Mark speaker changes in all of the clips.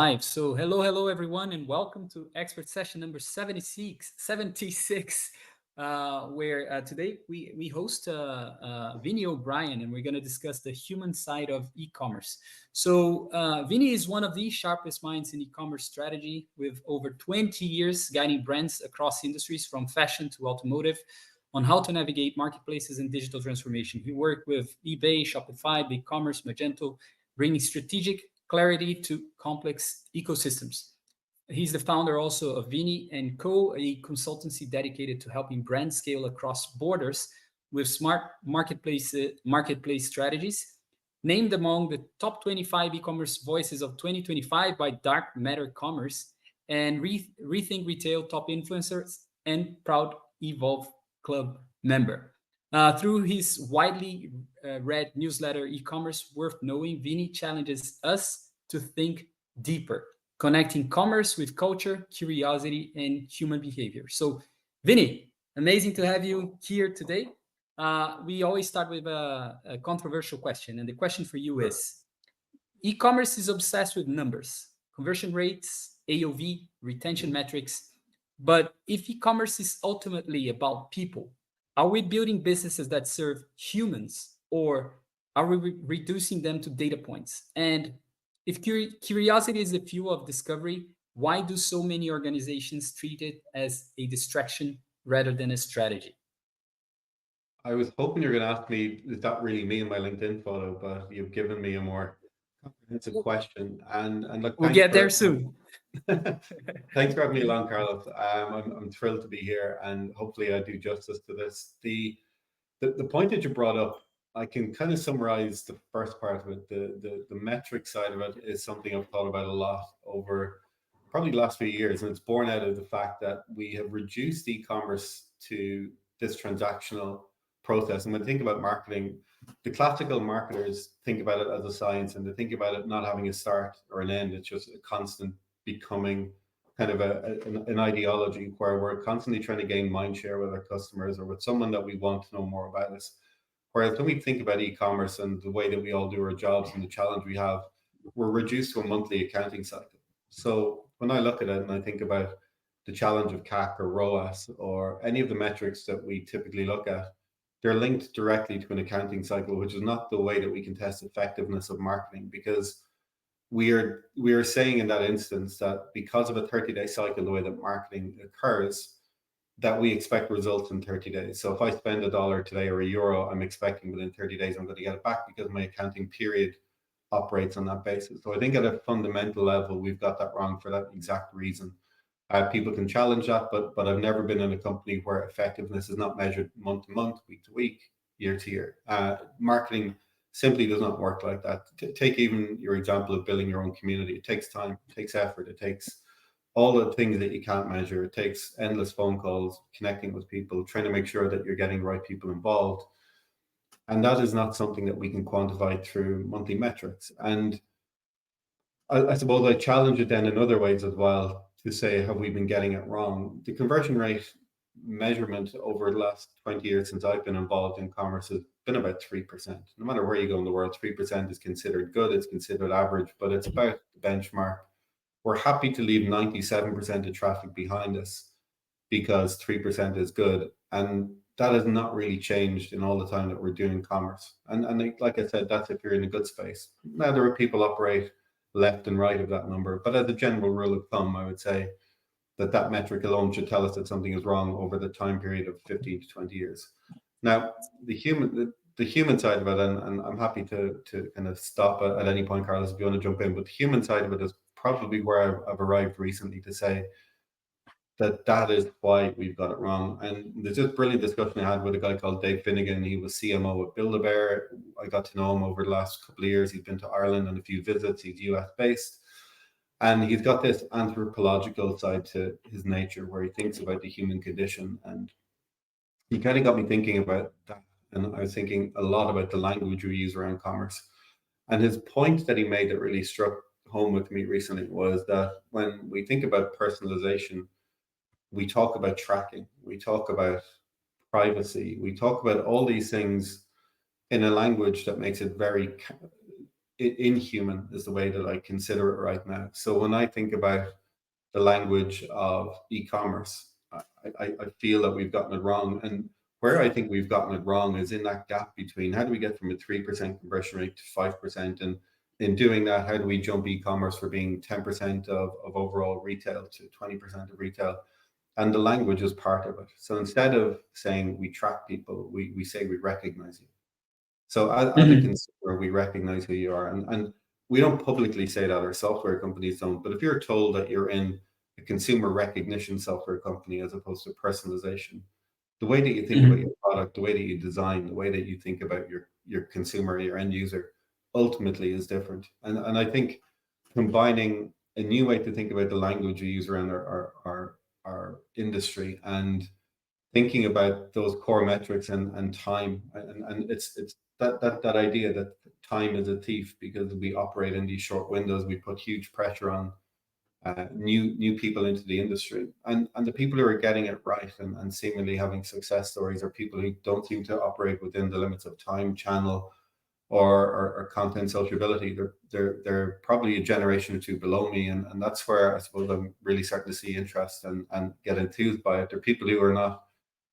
Speaker 1: Live. So, hello, everyone, and welcome to expert session number 76, where today we host Vini O'Brien, and we're going to discuss the human side of e-commerce. So, Vini is one of the sharpest minds in e-commerce strategy, with over 20 years guiding brands across industries from fashion to automotive on how to navigate marketplaces and digital transformation. He worked with eBay, Shopify, BigCommerce, Magento, bringing strategic clarity to complex ecosystems. He's the founder also of Vini and Co, a consultancy dedicated to helping brands scale across borders with smart marketplace strategies. Named among the top 25 e-commerce voices of 2025 by Dark Matter Commerce and Rethink Retail top influencers and proud Evolve Club member. Through his widely read newsletter, E-commerce Worth Knowing, Vinny challenges us to think deeper, connecting commerce with culture, curiosity, and human behavior. So, Vinny, amazing to have you here today. We always start with a controversial question, and the question for you
Speaker 2: Sure.
Speaker 1: is: e-commerce is obsessed with numbers, conversion rates, AOV, retention metrics. But if e-commerce is ultimately about people, are we building businesses that serve humans, or are we reducing them to data points? And if curiosity is the fuel of discovery, why do so many organizations treat it as a distraction rather than a strategy?
Speaker 2: I was hoping you're going to ask me, is that really me in my LinkedIn photo? But you've given me a more comprehensive question. And look,
Speaker 1: We'll get there soon.
Speaker 2: thanks for having me along, Carlos. I'm thrilled to be here, and hopefully I do justice to this. The point that you brought up, I can kind of summarize the first part of it. The metric side of it is something I've thought about a lot over probably the last few years, and it's born out of the fact that we have reduced e-commerce to this transactional process. And when I think about marketing, the classical marketers think about it as a science, and they think about it not having a start or an end. It's just a constant becoming kind of an ideology where we're constantly trying to gain mind share with our customers or with someone that we want to know more about us. Whereas when we think about e-commerce and the way that we all do our jobs and the challenge we have, we're reduced to a monthly accounting cycle. So when I look at it and I think about the challenge of CAC or ROAS or any of the metrics that we typically look at, they're linked directly to an accounting cycle, which is not the way that we can test effectiveness of marketing, because we are saying in that instance that because of a 30-day cycle, the way that marketing occurs, that we expect results in 30 days. So if I spend a dollar today or a euro, I'm expecting within 30 days I'm going to get it back because my accounting period operates on that basis. So I think at a fundamental level, we've got that wrong for that exact reason. People can challenge that, but I've never been in a company where effectiveness is not measured month to month, week to week, year to year. Marketing simply does not work like that. Take even your example of building your own community. It takes time, it takes effort, it takes all the things that you can't measure. It takes endless phone calls, connecting with people, trying to make sure that you're getting the right people involved. And that is not something that we can quantify through monthly metrics. And I suppose I challenge it then in other ways as well to say, have we been getting it wrong? The conversion rate measurement over the last 20 years since I've been involved in commerce has been about 3%. No matter where you go in the world, 3% is considered good, it's considered average, but it's about the benchmark. We're happy to leave 97% of traffic behind us because 3% is good. And that has not really changed in all the time that we're doing commerce. And like I said, that's if you're in a good space. Now, there are people operate left and right of that number, but as a general rule of thumb, I would say that metric alone should tell us that something is wrong over the time period of 15 to 20 years. Now, the human side of it, and I'm happy to kind of stop at any point, Carlos, if you want to jump in, but the human side of it is probably where I've arrived recently to say that is why we've got it wrong. And there's this brilliant discussion I had with a guy called Dave Finnegan. He was CMO at Build-A-Bear. I got to know him over the last couple of years. He's been to Ireland on a few visits. He's US based. And he's got this anthropological side to his nature where he thinks about the human condition. And he kind of got me thinking about that. And I was thinking a lot about the language we use around commerce. And his point that he made that really struck home with me recently was that when we think about personalization, we talk about tracking, we talk about privacy, we talk about all these things in a language that makes it very inhuman is the way that I consider it right now. So when I think about the language of e-commerce, I feel that we've gotten it wrong. And where I think we've gotten it wrong is in that gap between how do we get from a 3% conversion rate to 5%? And in doing that, how do we jump e-commerce for being 10% of overall retail to 20% of retail? And the language is part of it. So instead of saying we track people, we say we recognize you. So as a
Speaker 1: Mhm.
Speaker 2: consumer, we recognize who you are. And we don't publicly say that, our software companies don't. But if you're told that you're in a consumer recognition software company as opposed to personalization, the way that you think about
Speaker 1: Mhm.
Speaker 2: your product, the way that you design, the way that you think about your consumer, your end user, ultimately is different. And I think combining a new way to think about the language we use around our industry and thinking about those core metrics and time and it's that idea that time is a thief because we operate in these short windows. We put huge pressure on new people into the industry, and the people who are getting it right and seemingly having success stories are people who don't seem to operate within the limits of time, channel, or content sociability. They're probably a generation or two below me, and that's where I suppose I'm really starting to see interest and get enthused by it. They're people who are not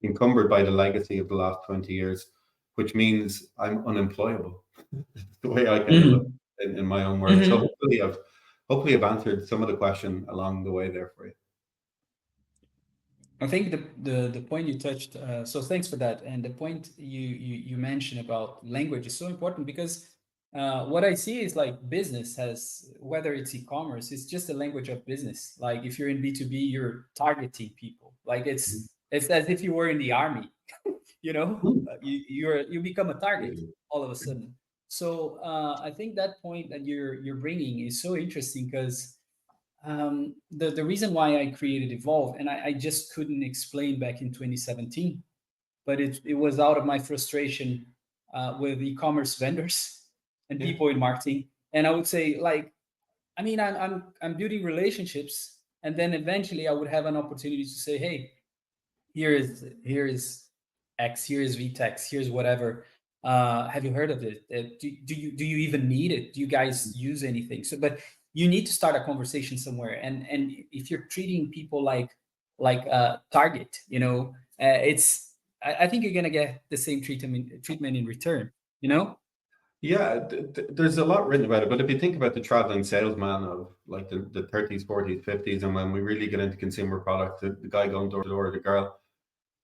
Speaker 2: encumbered by the legacy of the last 20 years, which means I'm unemployable. The way I kind of look
Speaker 1: Mhm.
Speaker 2: in my own words. So
Speaker 1: Mhm.
Speaker 2: hopefully I've answered some of the question along the way there for you.
Speaker 1: I think the point you touched. So thanks for that. And the point you mentioned about language is so important because what I see is like business has, whether it's e-commerce, it's just a language of business. Like if you're in B2B, you're targeting people. Like it's as if you were in the army. You know,
Speaker 2: Mhm.
Speaker 1: you become a target all of a sudden. So I think that point that you're bringing is so interesting because the reason why I created Evolve, and I just couldn't explain back in 2017, but it was out of my frustration with e-commerce vendors and
Speaker 2: Yeah.
Speaker 1: people in marketing. And I would say, like, I mean, I'm building relationships, and then eventually I would have an opportunity to say, hey, here is X, here is VTEX, here's whatever. Have you heard of it? Do you even need it? Do you guys use anything? So, but you need to start a conversation somewhere. And if you're treating people like a target, it's I think you're gonna get the same treatment in return. You know.
Speaker 2: Yeah, there's a lot written about it, but if you think about the traveling salesman of like the 30s, 40s, 50s, and when we really get into consumer products, the guy going door to door, the girl,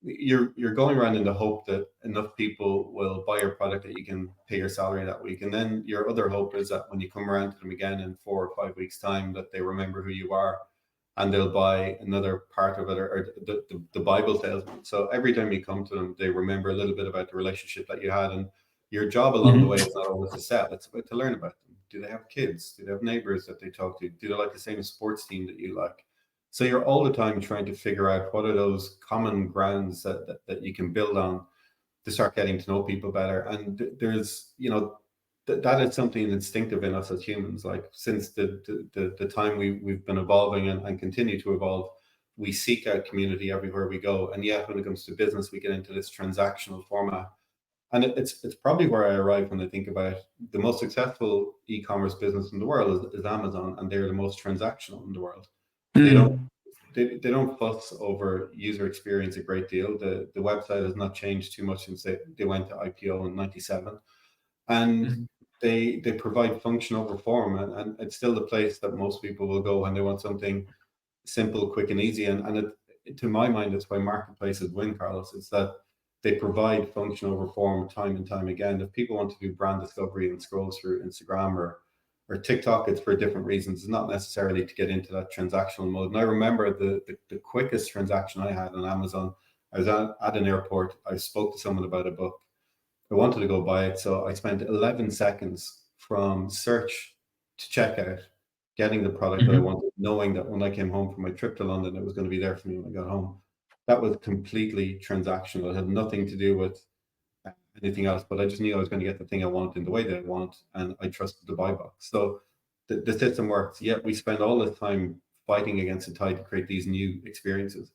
Speaker 2: you're going around in the hope that enough people will buy your product that you can pay your salary that week. And then your other hope is that when you come around to them again in 4 or 5 weeks' time, that they remember who you are and they'll buy another part of it, or the Bible salesman. So every time you come to them, they remember a little bit about the relationship that you had. And your job along the way
Speaker 1: Mhm.
Speaker 2: is not always to sell, it's about to learn about them. Do they have kids? Do they have neighbors that they talk to? Do they like the same sports team that you like? So you're all the time trying to figure out what are those common grounds that you can build on to start getting to know people better. And there's, that is something instinctive in us as humans. Like since the time we've been evolving and continue to evolve, we seek out community everywhere we go. And yet when it comes to business, we get into this transactional format. And it's probably where I arrive when I think about the most successful e-commerce business in the world is Amazon, and they're the most transactional in the world. They don't
Speaker 1: Mhm.
Speaker 2: they don't fuss over user experience a great deal. The website has not changed too much since they went to IPO in '97, and
Speaker 1: Mhm.
Speaker 2: they provide function over form, and it's still the place that most people will go when they want something simple, quick, and easy. And to my mind, it's why marketplaces win, Carlos. It's that they provide function over form time and time again. If people want to do brand discovery and scroll through Instagram or TikTok, it's for different reasons. It's not necessarily to get into that transactional mode. And I remember the quickest transaction I had on Amazon. I was at an airport. I spoke to someone about a book. I wanted to go buy it, so I spent 11 seconds from search to checkout, getting the product that I
Speaker 1: Mhm.
Speaker 2: wanted, knowing that when I came home from my trip to London, it was going to be there for me when I got home. That was completely transactional. It had nothing to do with anything else, but I just knew I was going to get the thing I want in the way that I want, and I trusted the buy box. So the system works. Yet we spend all this time fighting against the tide to create these new experiences.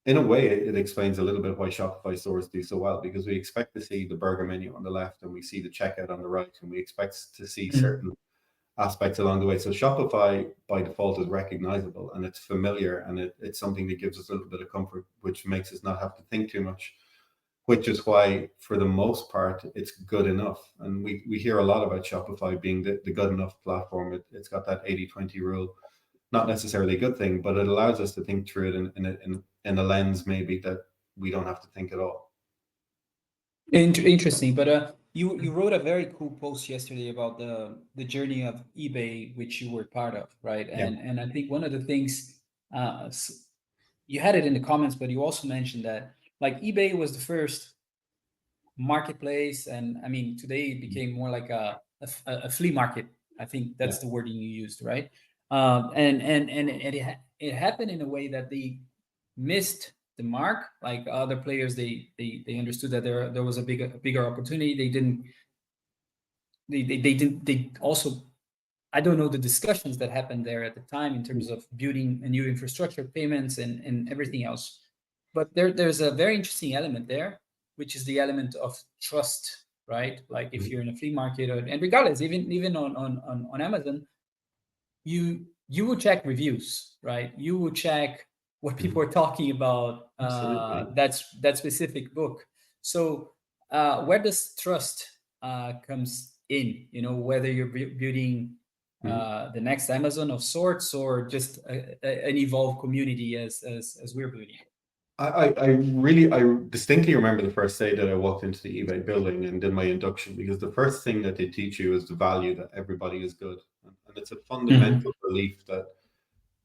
Speaker 2: in a way, it explains a little bit why Shopify stores do so well, because we expect to see the burger menu on the left and we see the checkout on the right, and we expect to see certain aspects along the way. So Shopify by default is recognizable and it's familiar, and it's something that gives us a little bit of comfort, which makes us not have to think too much, which is why for the most part it's good enough. And we hear a lot about Shopify being the good enough platform. It's got that 80-20 rule. Not necessarily a good thing, but it allows us to think through it in a lens maybe that we don't have to think at all.
Speaker 1: Interesting, but you wrote a very cool post yesterday about the journey of eBay, which you were part of, right? And I think one of the things you had it in the comments, but you also mentioned that like eBay was the first marketplace, and I mean today it became more like a flea market. I think that's the wording you used, right? And it happened in a way that they missed the mark. Like other players, they understood that there was a bigger opportunity. They also, I don't know the discussions that happened there at the time in terms of building a new infrastructure, payments, and everything else. But there's a very interesting element there, which is the element of trust, right? Like if you're in a flea market, and regardless, even on Amazon, you will check reviews, right? You will check what people are talking about that specific book. So where does trust comes in? You know, whether you're building the next Amazon of sorts or just an evolved community as we're building.
Speaker 2: I distinctly remember the first day that I walked into the eBay building and did my induction, because the first thing that they teach you is the value that everybody is good. And it's a fundamental belief that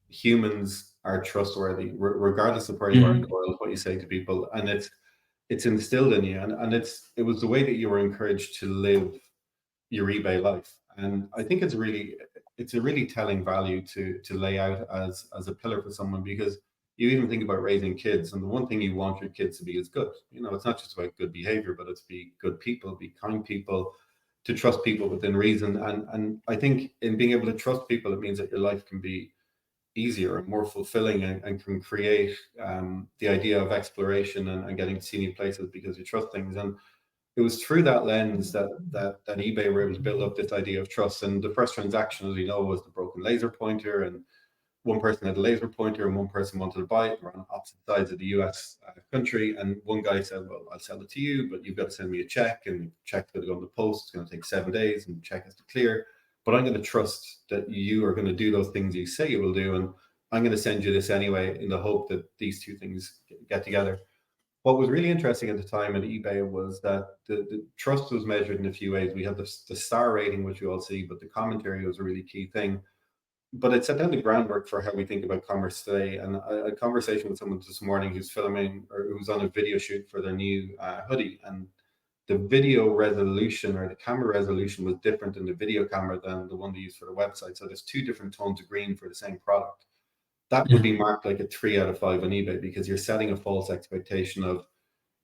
Speaker 2: humans are trustworthy, regardless of where you are in the world, what you say to people. And it's instilled in you. And it was the way that you were encouraged to live your eBay life. And I think it's a really telling value to lay out as a pillar for someone, because you even think about raising kids, and the one thing you want your kids to be is good. You know, it's not just about good behavior, but it's be good people, be kind people, to trust people within reason. And I think in being able to trust people, it means that your life can be easier and more fulfilling, and can create the idea of exploration and getting to see new places because you trust things. And it was through that lens that eBay were able to build up this idea of trust. And the first transaction, as we know, was the broken laser pointer, and one person had a laser pointer and one person wanted to buy it. We're on opposite sides of the US country. And one guy said, well, I'll sell it to you, but you've got to send me a check, and the check's going to go in the post. It's going to take 7 days and the check has to clear. But I'm going to trust that you are going to do those things you say you will do. And I'm going to send you this anyway, in the hope that these two things get together. What was really interesting at the time at eBay was that the trust was measured in a few ways. We had the star rating, which we all see, but the commentary was a really key thing. But it set down the groundwork for how we think about commerce today. And I had a conversation with someone this morning who's filming, or who's on a video shoot for their new hoodie. And the video resolution, or the camera resolution, was different in the video camera than the one they use for the website. So there's 2 different tones of green for the same product. That would be marked like a 3 out of 5 on eBay, because you're setting a false expectation of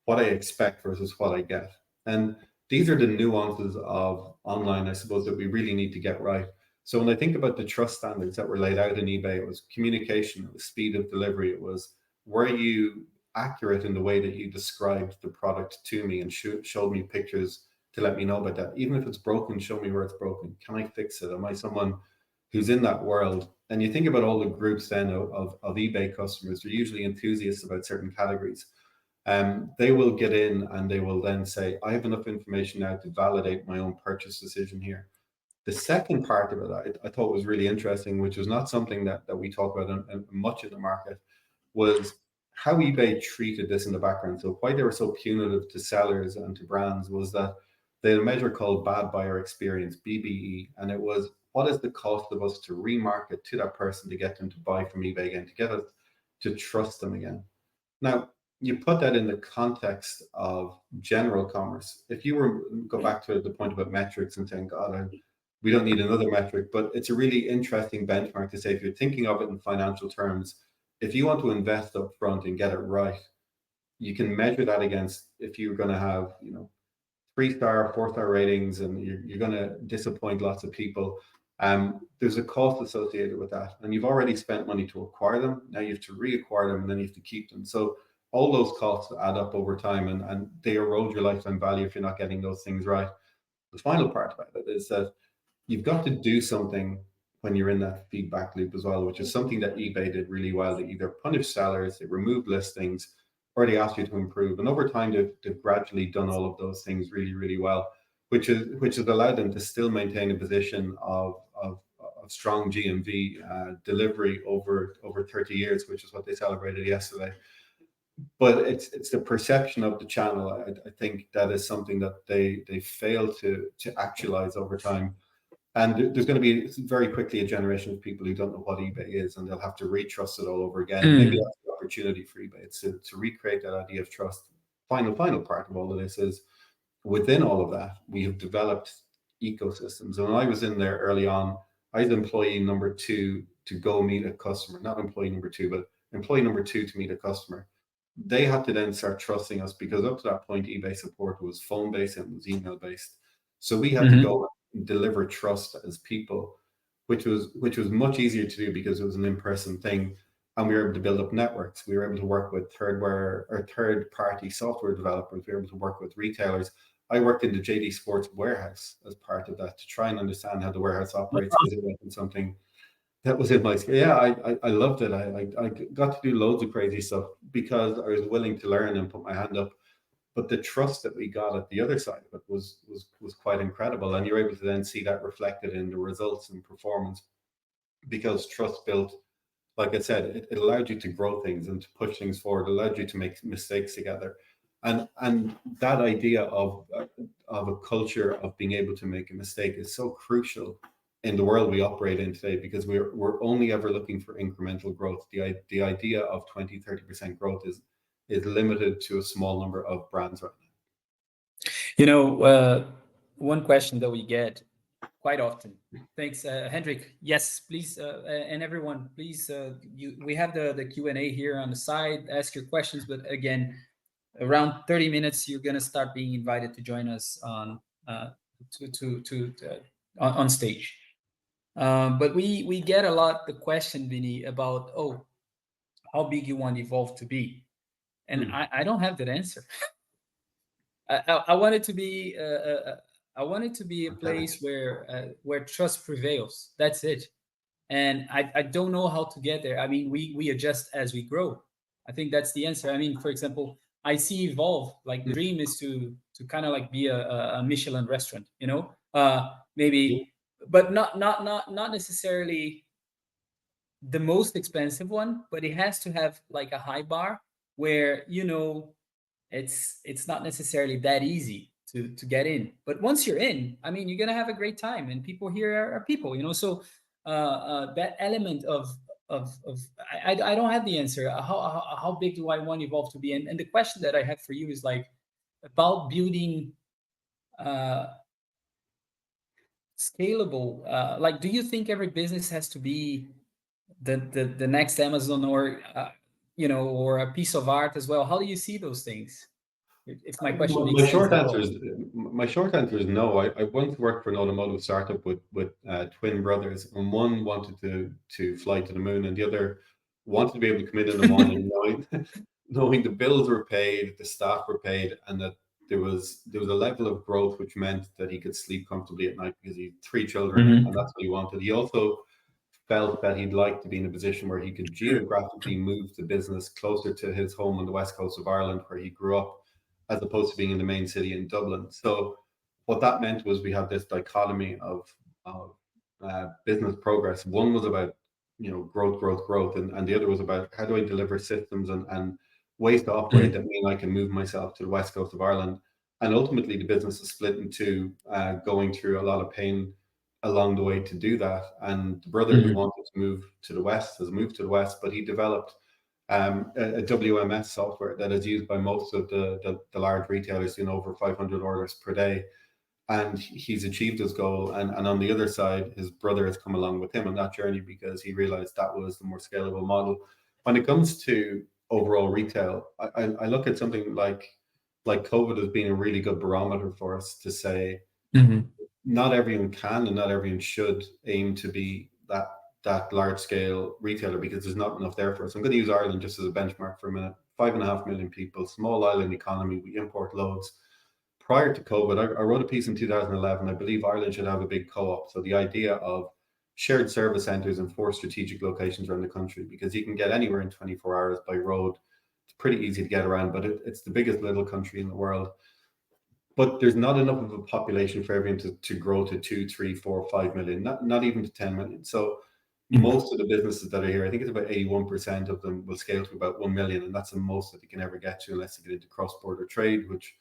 Speaker 2: what I expect versus what I get. And these are the nuances of online, I suppose, that we really need to get right. So when I think about the trust standards that were laid out in eBay, it was communication, it was speed of delivery, it was, were you accurate in the way that you described the product to me and showed me pictures to let me know about that. Even if it's broken, show me where it's broken. Can I fix it? Am I someone who's in that world? And you think about all the groups then of eBay customers, they're usually enthusiasts about certain categories. They will get in and they will then say, I have enough information now to validate my own purchase decision here. The second part of it I thought was really interesting, which was not something that we talk about much in the market, was how eBay treated this in the background. So why they were so punitive to sellers and to brands was that they had a measure called bad buyer experience, BBE, and it was, what is the cost of us to remarket to that person to get them to buy from eBay again, to get us to trust them again. Now, you put that in the context of general commerce. If you were go back to the point about metrics and saying, God, we don't need another metric, but it's a really interesting benchmark to say, if you're thinking of it in financial terms, if you want to invest up front and get it right, you can measure that against, if you're going to have, 3-star, 4-star ratings, and you're going to disappoint lots of people. there's a cost associated with that. And you've already spent money to acquire them. Now you have to reacquire them, and then you have to keep them. So all those costs add up over time, and they erode your lifetime value if you're not getting those things right. The final part about it is that you've got to do something when you're in that feedback loop as well, which is something that eBay did really well. They either punished sellers, they removed listings, or they asked you to improve. And over time, they've gradually done all of those things really, really well, which has allowed them to still maintain a position of strong GMV delivery over 30 years, which is what they celebrated yesterday. But it's the perception of the channel. I think that is something that they fail to actualize over time. And there's going to be very quickly a generation of people who don't know what eBay is, and they'll have to retrust it all over again. Maybe that's the opportunity for eBay. It's to recreate that idea of trust. Final part of all of this is, within all of that, we have developed ecosystems. And when I was in there early on, I was employee number 2 to go meet a customer, not employee number 2, but employee number 2 to meet a customer. They had to then start trusting us, because up to that point, eBay support was phone based and was email based. So we had to go and deliver trust as people, which was much easier to do because it was an in-person thing. And we were able to build up networks. We were able to work with third-party software developers. We were able to work with retailers. I worked in the JD Sports warehouse as part of that to try and understand how the warehouse operates, because it wasn't something that was in my skill. Yeah, I loved it. I got to do loads of crazy stuff because I was willing to learn and put my hand up. But the trust that we got at the other side of it was quite incredible. And you're able to then see that reflected in the results and performance, because trust built, like I said, it allowed you to grow things and to push things forward. It allowed you to make mistakes together. And that idea of a culture of being able to make a mistake is so crucial in the world we operate in today, because we're only ever looking for incremental growth. The idea of 20-30% growth is limited to a small number of brands right
Speaker 1: now. One question that we get quite often. Thanks, Hendrik. Yes, please, and everyone, please. We have the Q&A here on the side. Ask your questions, but again, around 30 minutes, you're gonna start being invited to join us on on stage. But we get a lot the question, Vinny, about how big you want Evolve to be, and I don't have that answer. I want it to be a place where trust prevails. That's it. And I don't know how to get there. I mean, we adjust as we grow. I think that's the answer. I mean, for example, I see Evolve, like the dream is to kind of like be a Michelin restaurant, maybe, but not necessarily the most expensive one, but it has to have like a high bar where it's not necessarily that easy to get in. But once you're in, I mean, you're gonna have a great time, and people here are people. So that element of I don't have the answer. How big do I want Evolve to be? And the question that I have for you is like about building scalable. Like, do you think every business has to be the next Amazon, or or a piece of art as well? How do you see those things? If my question makes
Speaker 2: my
Speaker 1: sense.
Speaker 2: My short answer is no. I once worked for an automotive startup with twin brothers, and one wanted to fly to the moon, and the other wanted to be able to come in the morning knowing the bills were paid, the staff were paid, and that there was a level of growth which meant that he could sleep comfortably at night, because he had 3 children, and that's what he wanted. He also felt that he'd like to be in a position where he could geographically move the business closer to his home on the west coast of Ireland, where he grew up, as opposed to being in the main city in Dublin. So what that meant was we had this dichotomy of business progress. One was about growth, and the other was about how do I deliver systems and ways to operate that mean I can move myself to the west coast of Ireland. And ultimately, the business is split into going through a lot of pain along the way to do that. And the brother who wanted to move to the west has moved to the west, but he developed a WMS software that is used by most of the large retailers, over 500 orders per day. And he's achieved his goal. And on the other side, his brother has come along with him on that journey, because he realized that was the more scalable model. When it comes to overall retail, I look at something like COVID as being a really good barometer for us to say, not everyone can and not everyone should aim to be that large scale retailer, because there's not enough there for us. I'm going to use Ireland just as a benchmark for a minute. 5.5 million people, small island economy. We import loads. Prior to COVID, I wrote a piece in 2011. I believe Ireland should have a big co-op. So the idea of shared service centres in 4 strategic locations around the country, because you can get anywhere in 24 hours by road. It's pretty easy to get around, but it's the biggest little country in the world. But there's not enough of a population for everyone to grow to 2, 3, 4, 5 million, not even to 10 million. So most of the businesses that are here, I think it's about 81% of them will scale to about 1 million, and that's the most that they can ever get to unless they get into cross-border trade, which,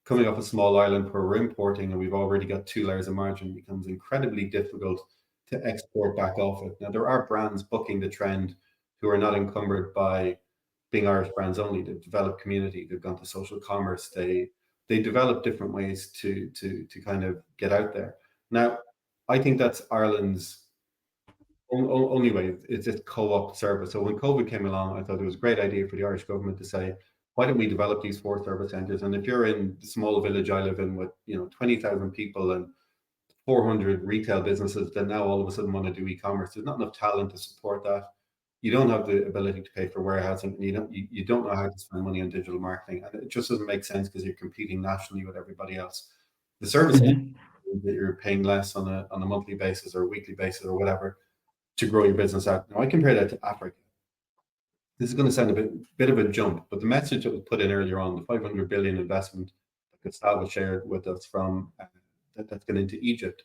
Speaker 2: coming off a small island where we're importing and we've already got 2 layers of margin, becomes incredibly difficult to export back off it. Now, there are brands booking the trend who are not encumbered by being Irish brands only. They've developed community, they've gone to social commerce, they develop different ways to kind of get out there. Now, I think that's Ireland's only way. It's this co-op service. So when COVID came along, I thought it was a great idea for the Irish government to say, why don't we develop these 4 service centres? And if you're in the small village I live in with 20,000 people and 400 retail businesses that now all of a sudden want to do e-commerce, there's not enough talent to support that. You don't have the ability to pay for warehousing, and you don't know how to spend money on digital marketing, and it just doesn't make sense because you're competing nationally with everybody else. The service that you're paying less on a monthly basis or a weekly basis or whatever to grow your business out. Now, I compare that to Africa. This is going to sound a bit of a jump, but the message that was put in earlier on, the 500 billion investment that Gustavo shared with us from that's going into Egypt,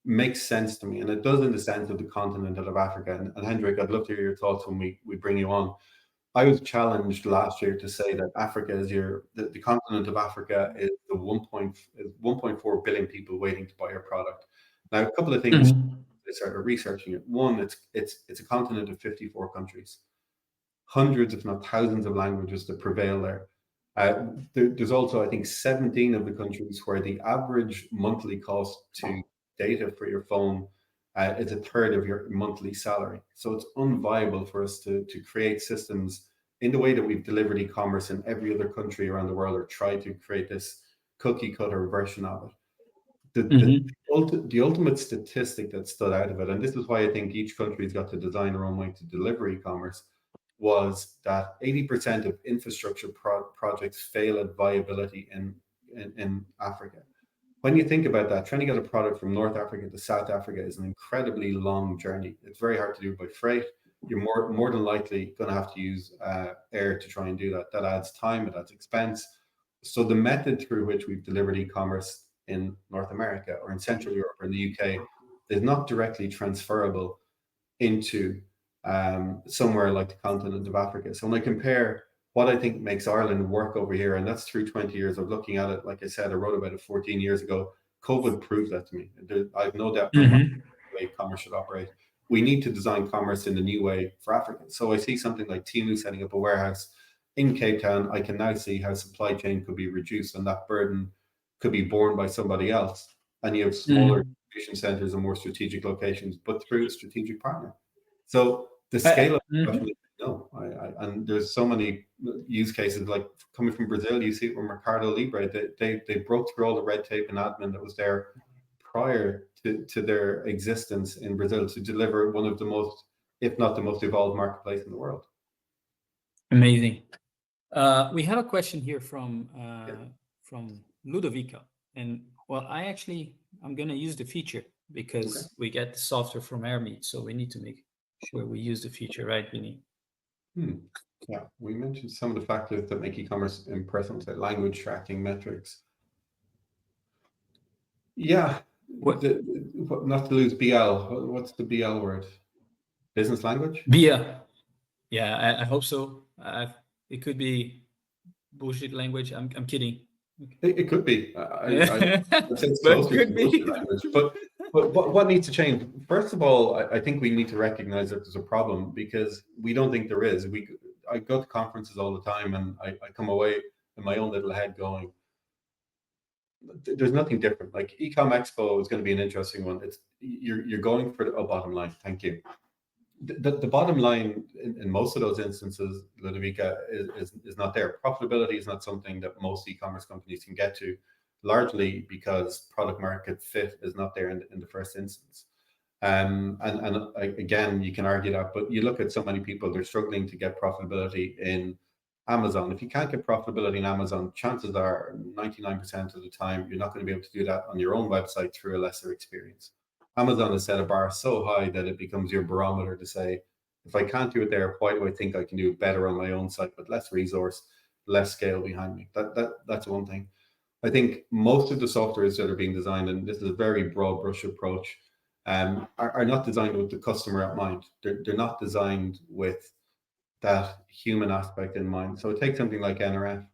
Speaker 2: makes sense to me, and it does in the sense of the continent of Africa. And Hendrik, I'd love to hear your thoughts when we bring you on. I was challenged last year to say that Africa is the continent of Africa is the 1.4 billion people waiting to buy your product. Now, a couple of things. I started researching it. One, it's a continent of 54 countries, hundreds, if not thousands, of languages that prevail there. There's also, I think, 17 of the countries where the average monthly cost to data for your phone is a third of your monthly salary. So it's unviable for us to create systems in the way that we've delivered e-commerce in every other country around the world, or try to create this cookie cutter version of it. The ultimate statistic that stood out of it, and this is why I think each country's got to design their own way to deliver e-commerce, was that 80% of infrastructure projects fail at viability in Africa. When you think about that, trying to get a product from North Africa to South Africa is an incredibly long journey. It's very hard to do by freight. You're more than likely going to have to use air to try and do that. That adds time, it adds expense. So the method through which we've delivered e-commerce in North America or in Central Europe or in the UK is not directly transferable into somewhere like the continent of Africa. So when I compare what I think makes Ireland work over here, and that's through 20 years of looking at it, like I said, I wrote about it 14 years ago. COVID proved that to me. I have no doubt the way commerce should operate. We need to design commerce in a new way for Africans. So I see something like Temu setting up a warehouse in Cape Town. I can now see how supply chain could be reduced and that burden could be borne by somebody else. And you have smaller distribution centers and more strategic locations, but through a strategic partner. So the scale of no, and there's so many use cases, like coming from Brazil. You see it with Mercado Libre. They broke through all the red tape and admin that was there prior to their existence in Brazil to deliver one of the most, if not the most evolved marketplace in the world.
Speaker 1: Amazing. We have a question here from Ludovica, and well, I'm going to use the feature because we get the software from Airmeet, so we need to make sure we use the feature, right, Vinny?
Speaker 2: Yeah, we mentioned some of the factors that make e-commerce impressive, like language tracking metrics. Yeah, not to lose BL. What's the BL word? Business language?
Speaker 1: BL. Yeah, I hope so. It could be bullshit language. I'm kidding.
Speaker 2: It could be. I'd say it's closer to bullshit language. But what needs to change? First of all, I think we need to recognize that there's a problem, because we don't think there is. I go to conferences all the time, and I come away in my own little head going, there's nothing different. Like Ecom Expo is going to be an interesting one. You're going for a bottom line. Thank you. The bottom line in most of those instances, Ludovica, is not there. Profitability is not something that most e-commerce companies can get to. largely because product market fit is not there in the first instance. Again, you can argue that, but you look at so many people, they're struggling to get profitability in Amazon. If you can't get profitability in Amazon, chances are 99% of the time, you're not going to be able to do that on your own website through a lesser experience. Amazon has set a bar so high that it becomes your barometer to say, if I can't do it there, why do I think I can do it better on my own site with less resource, less scale behind me? That's one thing. I think most of the softwares that are being designed, and this is a very broad brush approach, are not designed with the customer at mind. They're not designed with that human aspect in mind. So take something like NRF.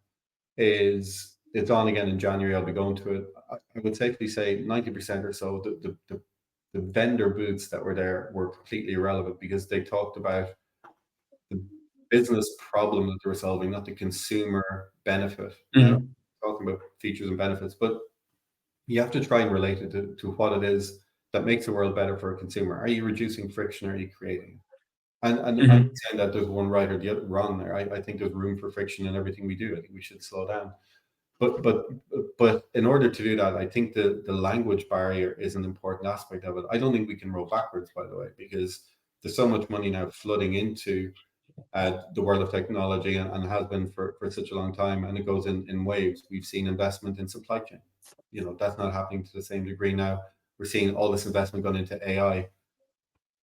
Speaker 2: It's on again in January. I'll be going to it. I would safely say 90% or so the vendor booths that were there were completely irrelevant because they talked about the business problem that they were solving, not the consumer benefit. Now, talking about features and benefits, but you have to try and relate it to what it is that makes the world better for a consumer. Are you reducing friction? Or are you creating? And I'm not saying that there's one right or the other wrong there. I think there's room for friction in everything we do. I think we should slow down. But in order to do that, I think the language barrier is an important aspect of it. I don't think we can roll backwards, by the way, because there's so much money now flooding into the world of technology and has been for such a long time, and it goes in waves. We've seen investment in supply chain. That's not happening to the same degree now. We're seeing all this investment going into AI.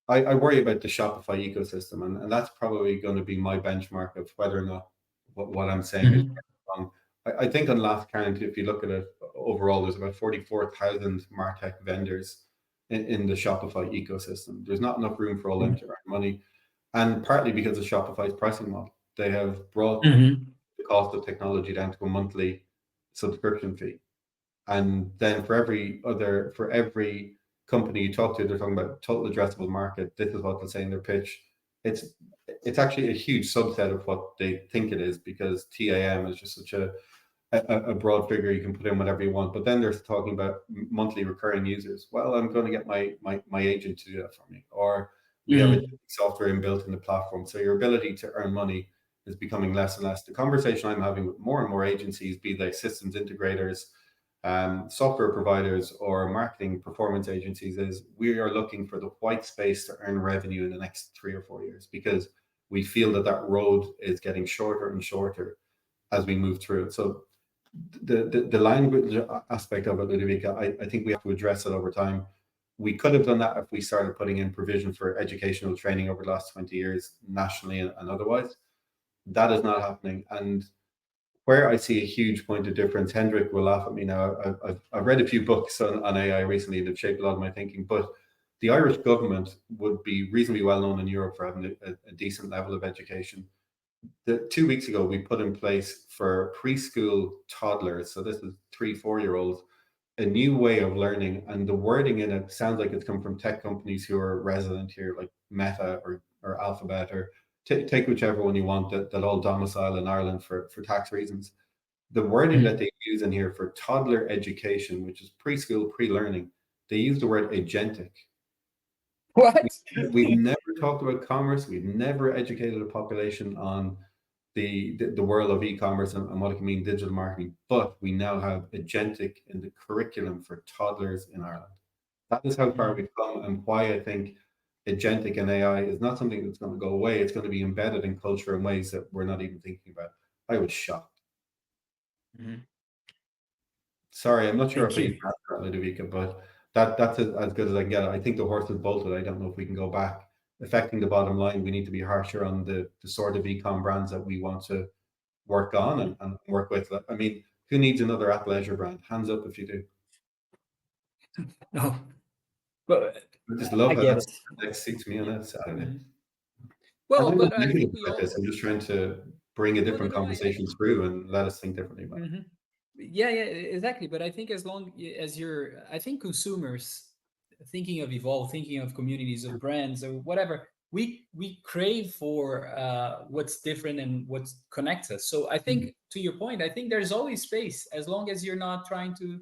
Speaker 2: I worry about the Shopify ecosystem, and that's probably going to be my benchmark of whether or not what I'm saying is wrong. I think on last count, if you look at it overall, there's about 44,000 MarTech vendors in the Shopify ecosystem. There's not enough room for all them to earn money, and partly because of Shopify's pricing model. They have brought the cost of technology down to a monthly subscription fee, and then for every company you talk to, they're talking about total addressable market. This is what they'll say in their pitch. It's actually a huge subset of what they think it is, because TAM is just such a broad figure. You can put in whatever you want. But then they're talking about monthly recurring users. Well, I'm going to get my agent to do that for me. Or we have a software inbuilt in the platform. So your ability to earn money is becoming less and less. The conversation I'm having with more and more agencies, be they systems integrators, software providers, or marketing performance agencies, is we are looking for the white space to earn revenue in the next 3 or 4 years, because we feel that road is getting shorter and shorter as we move through it. So the language aspect of it, Ludovica, I think we have to address it over time. We could have done that if we started putting in provision for educational training over the last 20 years, nationally and otherwise. That is not happening. And where I see a huge point of difference, Hendrik will laugh at me now. I've read a few books on AI recently that shaped a lot of my thinking, but the Irish government would be reasonably well known in Europe for having a decent level of education. 2 weeks ago, we put in place for preschool toddlers, so this is 3-4-year-olds, a new way of learning, and the wording in it sounds like it's come from tech companies who are resident here, like Meta or Alphabet, or take whichever one you want, that all domicile in Ireland for tax reasons. The wording that they use in here for toddler education, which is preschool, pre-learning, they use the word agentic.
Speaker 1: What?
Speaker 2: We've never talked about commerce. We've never educated a population on the world of e-commerce and what it can mean digital marketing, but we now have agentic in the curriculum for toddlers in Ireland. That is how far we've come, and why I think agentic and AI is not something that's going to go away. It's going to be embedded in culture in ways that we're not even thinking about. I was shocked. Sorry, I'm not sure if I can answer that, Ludovica, but that's as good as I can get. I think the horse is bolted. I don't know if we can go back. Affecting the bottom line, we need to be harsher on the sort of e-com brands that we want to work on and work with. I mean, who needs another athleisure brand? Hands up if you do.
Speaker 1: No, but
Speaker 2: I just love
Speaker 1: I
Speaker 2: how
Speaker 1: get
Speaker 2: that's
Speaker 1: it.
Speaker 2: that suits me on that Saturday.
Speaker 1: Well,
Speaker 2: I'm
Speaker 1: but
Speaker 2: not
Speaker 1: I
Speaker 2: negative
Speaker 1: think we
Speaker 2: about
Speaker 1: all.
Speaker 2: this. I'm just trying to bring a
Speaker 1: No,
Speaker 2: different conversation through and let us think differently about it.
Speaker 1: Yeah, exactly. But I think as long as I think consumers thinking of evolve, thinking of communities, of brands, or whatever, we crave for what's different and what connects us. So I think, to your point, I think there's always space, as long as you're not trying to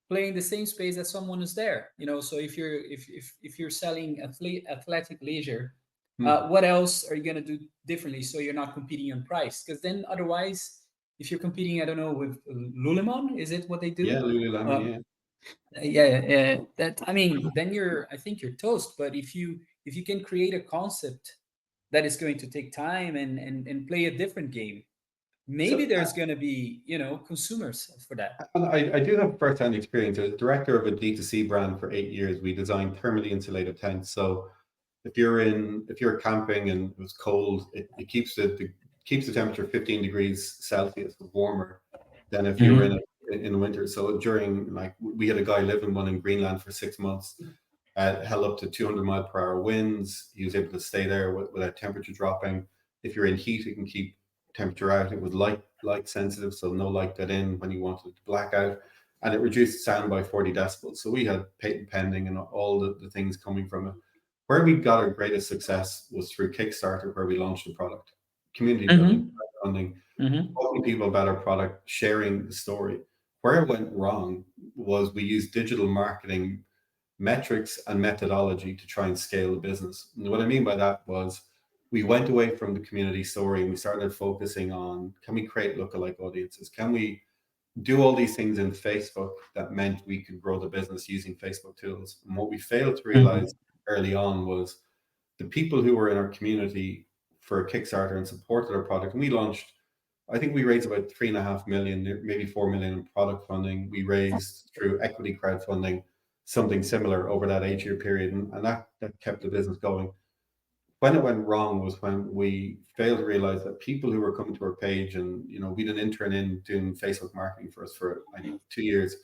Speaker 1: play in the same space that someone is there. So if you're selling athletic leisure, what else are you going to do differently, so you're not competing on price? Because then otherwise if you're competing, I don't know, with Lululemon, is it what they do?
Speaker 2: Yeah, Lululemon,
Speaker 1: Um,
Speaker 2: yeah.
Speaker 1: yeah, that, I mean, then I think you're toast. But if you can create a concept that is going to take time and play a different game, maybe
Speaker 2: So
Speaker 1: there's going to be, consumers for that.
Speaker 2: and I do have first-hand experience. As director of a D2C brand for 8 years, we designed thermally insulated tents. So if you're camping and it was cold, it keeps the temperature 15 degrees Celsius warmer than if you were
Speaker 1: Hmm.
Speaker 2: in the winter. So during, like, we had a guy living one in Greenland for 6 months, held up to 200 mile per hour winds. He was able to stay there without temperature dropping. If you're in heat, it can keep temperature out. It was light sensitive, so no light got in when you wanted it to black out. And it reduced sound by 40 decibels. So we had patent pending and all the things coming from it. Where we got our greatest success was through Kickstarter, where we launched a product, community building,
Speaker 1: Hmm.
Speaker 2: crowdfunding,
Speaker 1: Hmm.
Speaker 2: talking to people about our product, sharing the story. Where it went wrong was we used digital marketing metrics and methodology to try and scale the business. And what I mean by that was we went away from the community story and we started focusing on, can we create lookalike audiences? Can we do all these things in Facebook that meant we could grow the business using Facebook tools? And what we failed to realize
Speaker 1: Hmm.
Speaker 2: early on was the people who were in our community for a Kickstarter and supported our product. And we launched, I think we raised about 3.5 million, maybe 4 million in product funding. We raised through equity crowdfunding something similar over that 8 year period, and that kept the business going. When it went wrong was when we failed to realize that people who were coming to our page, and we had an intern in doing Facebook marketing for us for I think 2 years.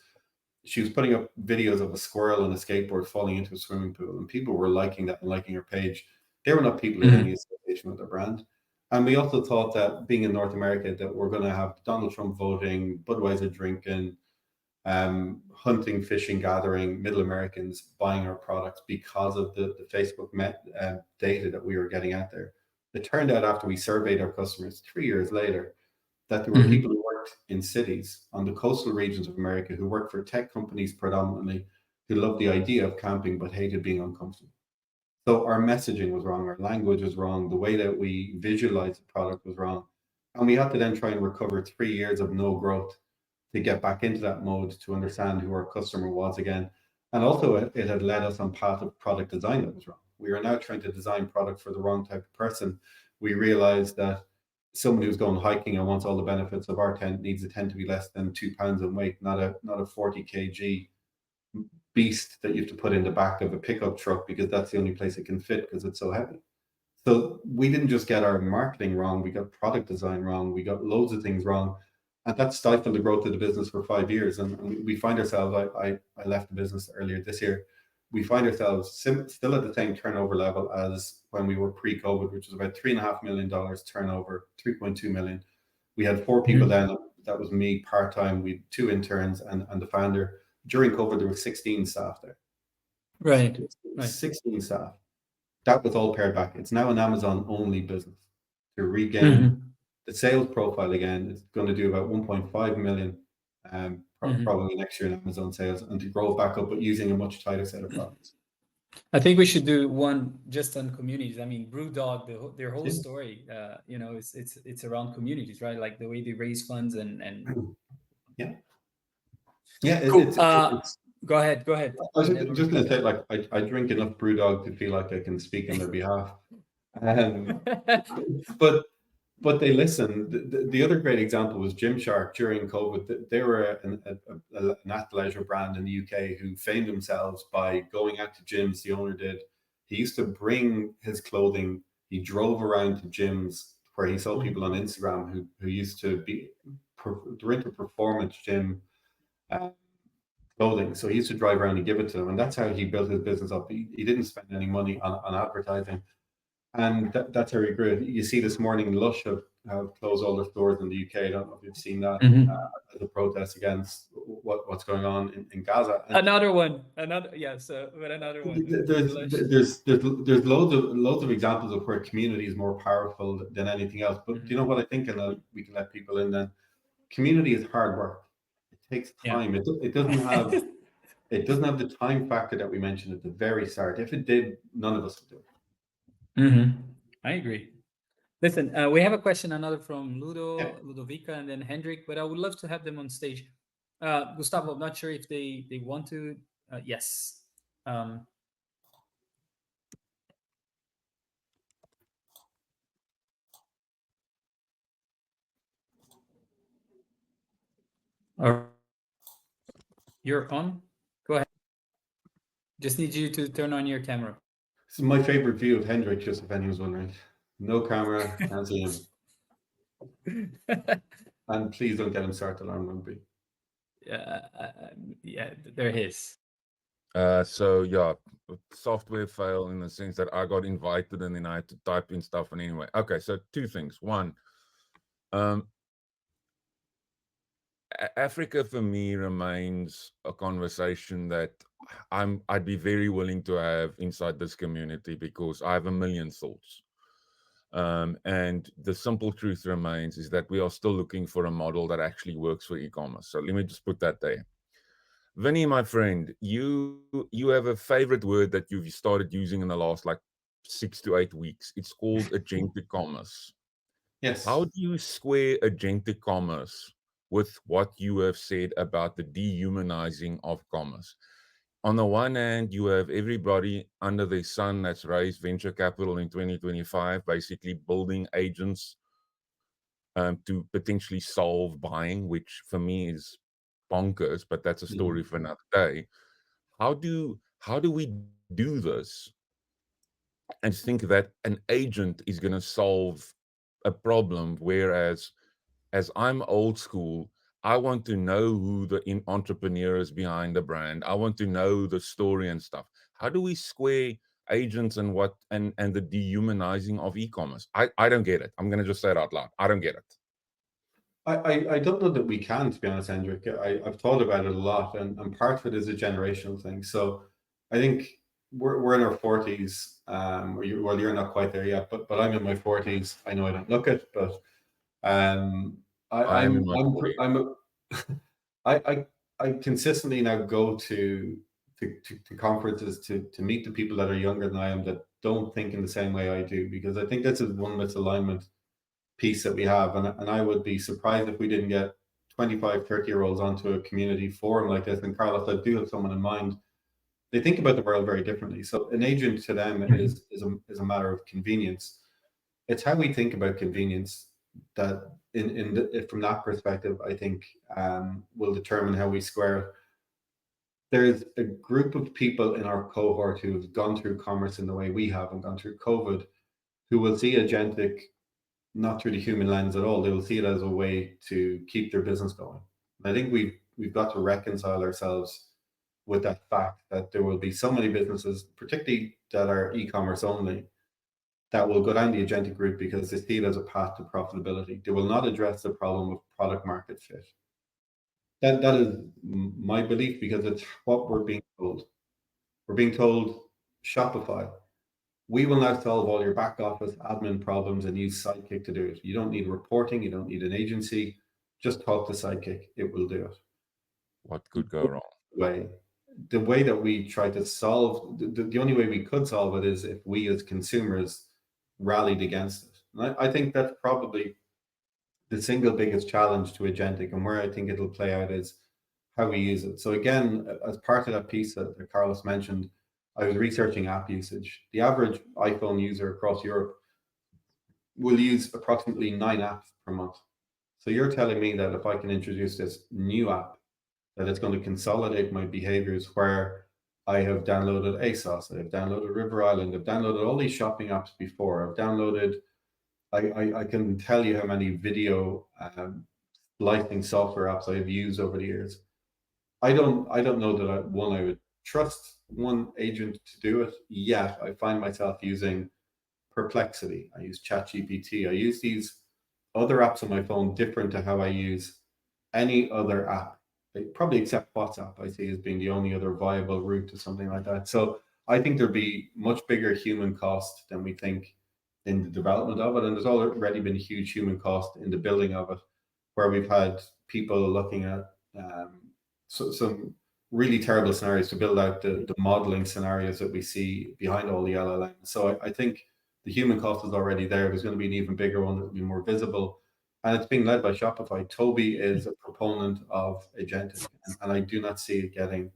Speaker 2: She was putting up videos of a squirrel and a skateboard falling into a swimming pool, and people were liking that and liking her page. They were not people who had any
Speaker 1: Hmm.
Speaker 2: association with the brand. And we also thought that being in North America, that we're going to have Donald Trump voting, Budweiser drinking, hunting, fishing, gathering, middle Americans buying our products because of the Facebook data that we were getting out there. It turned out after we surveyed our customers 3 years later that there were people
Speaker 1: Hmm.
Speaker 2: who worked in cities on the coastal regions of America who worked for tech companies predominantly, who loved the idea of camping but hated being uncomfortable. So our messaging was wrong, our language was wrong, the way that we visualized the product was wrong. And we had to then try and recover 3 years of no growth to get back into that mode, to understand who our customer was again. And also it had led us on path of product design that was wrong. We are now trying to design product for the wrong type of person. We realized that someone who's going hiking and wants all the benefits of our tent needs a tent to be less than 2 pounds in weight, not a 40 kg beast that you have to put in the back of a pickup truck because that's the only place it can fit because it's so heavy. So we didn't just get our marketing wrong, we got product design wrong, we got loads of things wrong. And that stifled the growth of the business for 5 years. And we find ourselves, I left the business earlier this year. We find ourselves still at the same turnover level as when we were pre-COVID, which was about $3.5 million turnover, 3.2 million. We had four people
Speaker 1: Hmm.
Speaker 2: then. That was me part-time. We had two interns and the founder. During COVID, there were 16 staff there.
Speaker 1: Right. Right.
Speaker 2: 16 staff. That was all pared back. It's now an Amazon only business. To regain
Speaker 1: Hmm.
Speaker 2: the sales profile again, it's going to do about 1.5 million
Speaker 1: Hmm.
Speaker 2: probably next year in Amazon sales, and to grow back up, but using a much tighter set of products.
Speaker 1: I think we should do one just on communities. I mean, BrewDog, their whole
Speaker 2: Yeah.
Speaker 1: story, it's around communities, right? Like the way they raise funds and
Speaker 2: Yeah. Yeah.
Speaker 1: cool.
Speaker 2: It's
Speaker 1: Go ahead, go ahead.
Speaker 2: I was
Speaker 1: I never
Speaker 2: just going to
Speaker 1: yeah.
Speaker 2: say, like, I drink enough BrewDog to feel like I can speak on their behalf. Um, but they listen. The other great example was Gymshark during COVID. They were an athleisure brand in the UK who famed themselves by going out to gyms. The owner did. He used to bring his clothing. He drove around to gyms where he saw people on Instagram who used to be they're into performance gym uh, clothing. So he used to drive around and give it to them, and that's how he built his business up. He didn't spend any money on advertising, and that's how he grew. You see, this morning, Lush have closed all their stores in the UK. I don't know if you've seen that
Speaker 1: Mhm.
Speaker 2: as a protest against what's going on in Gaza. And
Speaker 1: Another one, another yeah. So, but another one,
Speaker 2: there's
Speaker 1: Lush.
Speaker 2: there's loads of examples of where community is more powerful than anything else. But do you
Speaker 1: Mhm.
Speaker 2: know what I think? And we can let people in then. Community is hard work. It takes
Speaker 1: Yeah.
Speaker 2: time. It doesn't have the time factor that we mentioned at the very start. If it did, none of us would do it.
Speaker 1: Hmm. I agree. Listen, we have a question, another from
Speaker 2: Yeah.
Speaker 1: Ludovica, and then Hendrik, but I would love to have them on stage. Gustavo, I'm not sure if they want to. Yes. Um, or you're on. Go ahead. Just need you to turn on your camera.
Speaker 2: This is my favorite view of Hendrik, just if anyone's wondering. No camera, can't see him. And please don't get him started on rugby.
Speaker 1: Yeah, they're his.
Speaker 3: So yeah, software fail in the sense that I got invited and then I had to type in stuff. And anyway, okay, so two things. One, Africa for me remains a conversation that I'd be very willing to have inside this community because I have a million thoughts. And the simple truth remains is that we are still looking for a model that actually works for e-commerce. So let me just put that there. Vinny, my friend, you have a favorite word that you've started using in the last like 6 to 8 weeks. It's called agentic commerce.
Speaker 2: Yes.
Speaker 3: How do you square agentic commerce with what you have said about the dehumanizing of commerce? On the one hand, you have everybody under the sun that's raised venture capital in 2025, basically building agents to potentially solve buying, which for me is bonkers, but that's a story for another day. How do we do this and think that an agent is going to solve a problem, whereas as I'm old school, I want to know who the entrepreneur is behind the brand. I want to know the story and stuff. How do we square agents and what and the dehumanizing of e-commerce? I don't get it. I'm going to just say it out loud. I don't get it.
Speaker 2: I don't know that we can, to be honest, Hendrik. I've thought about it a lot, and part of it is a generational thing. So I think we're in our 40s. Well, you're not quite there yet, but I'm in my 40s. I know I don't look it, but
Speaker 3: I am in my
Speaker 2: I'm
Speaker 3: 40s.
Speaker 2: I'm a, I consistently now go to conferences to meet the people that are younger than I am that don't think in the same way I do, because I think that's one misalignment piece that we have. And I would be surprised if we didn't get 25, 30-year-olds onto a community forum like this. And Carlos, I do have someone in mind. They think about the world very differently. So an agent to them is a matter of convenience. It's how we think about convenience that from that perspective, I think will determine how we square it. There's a group of people in our cohort who have gone through commerce in the way we have and gone through COVID, who will see agentic not through the human lens at all. They will see it as a way to keep their business going. And I think we've got to reconcile ourselves with that fact that there will be so many businesses, particularly that are e-commerce only, that will go down the agentic route because they see it as a path to profitability. They will not address the problem of product market fit. That is my belief, because it's what we're being told. We're being told Shopify, we will now solve all your back office admin problems and use Sidekick to do it. You don't need reporting. You don't need an agency. Just talk to Sidekick. It will do it.
Speaker 3: What could go wrong?
Speaker 2: The way that we try to solve, the only way we could solve it is if we as consumers rallied against it. And I think that's probably the single biggest challenge to agentic, and where I think it'll play out is how we use it. So again, as part of that piece that Carlos mentioned, I was researching app usage. The average iPhone user across Europe will use approximately 9 apps per month. So you're telling me that if I can introduce this new app, that it's going to consolidate my behaviors, where I have downloaded ASOS, I've downloaded River Island, I've downloaded all these shopping apps before, I've downloaded, I can tell you how many video licensing software apps I've used over the years. I don't know that I would trust one agent to do it yet. I find myself using Perplexity. I use ChatGPT. I use these other apps on my phone different to how I use any other app, probably except WhatsApp, I see as being the only other viable route to something like that. So I think there'd be much bigger human cost than we think in the development of it. And there's already been huge human cost in the building of it, where we've had people looking at some really terrible scenarios to build out the modeling scenarios that we see behind all the LLMs. So I think The human cost is already there. There's going to be an even bigger one that will be more visible. And it's being led by Shopify. Toby is a proponent of Agentic, and I do not see it getting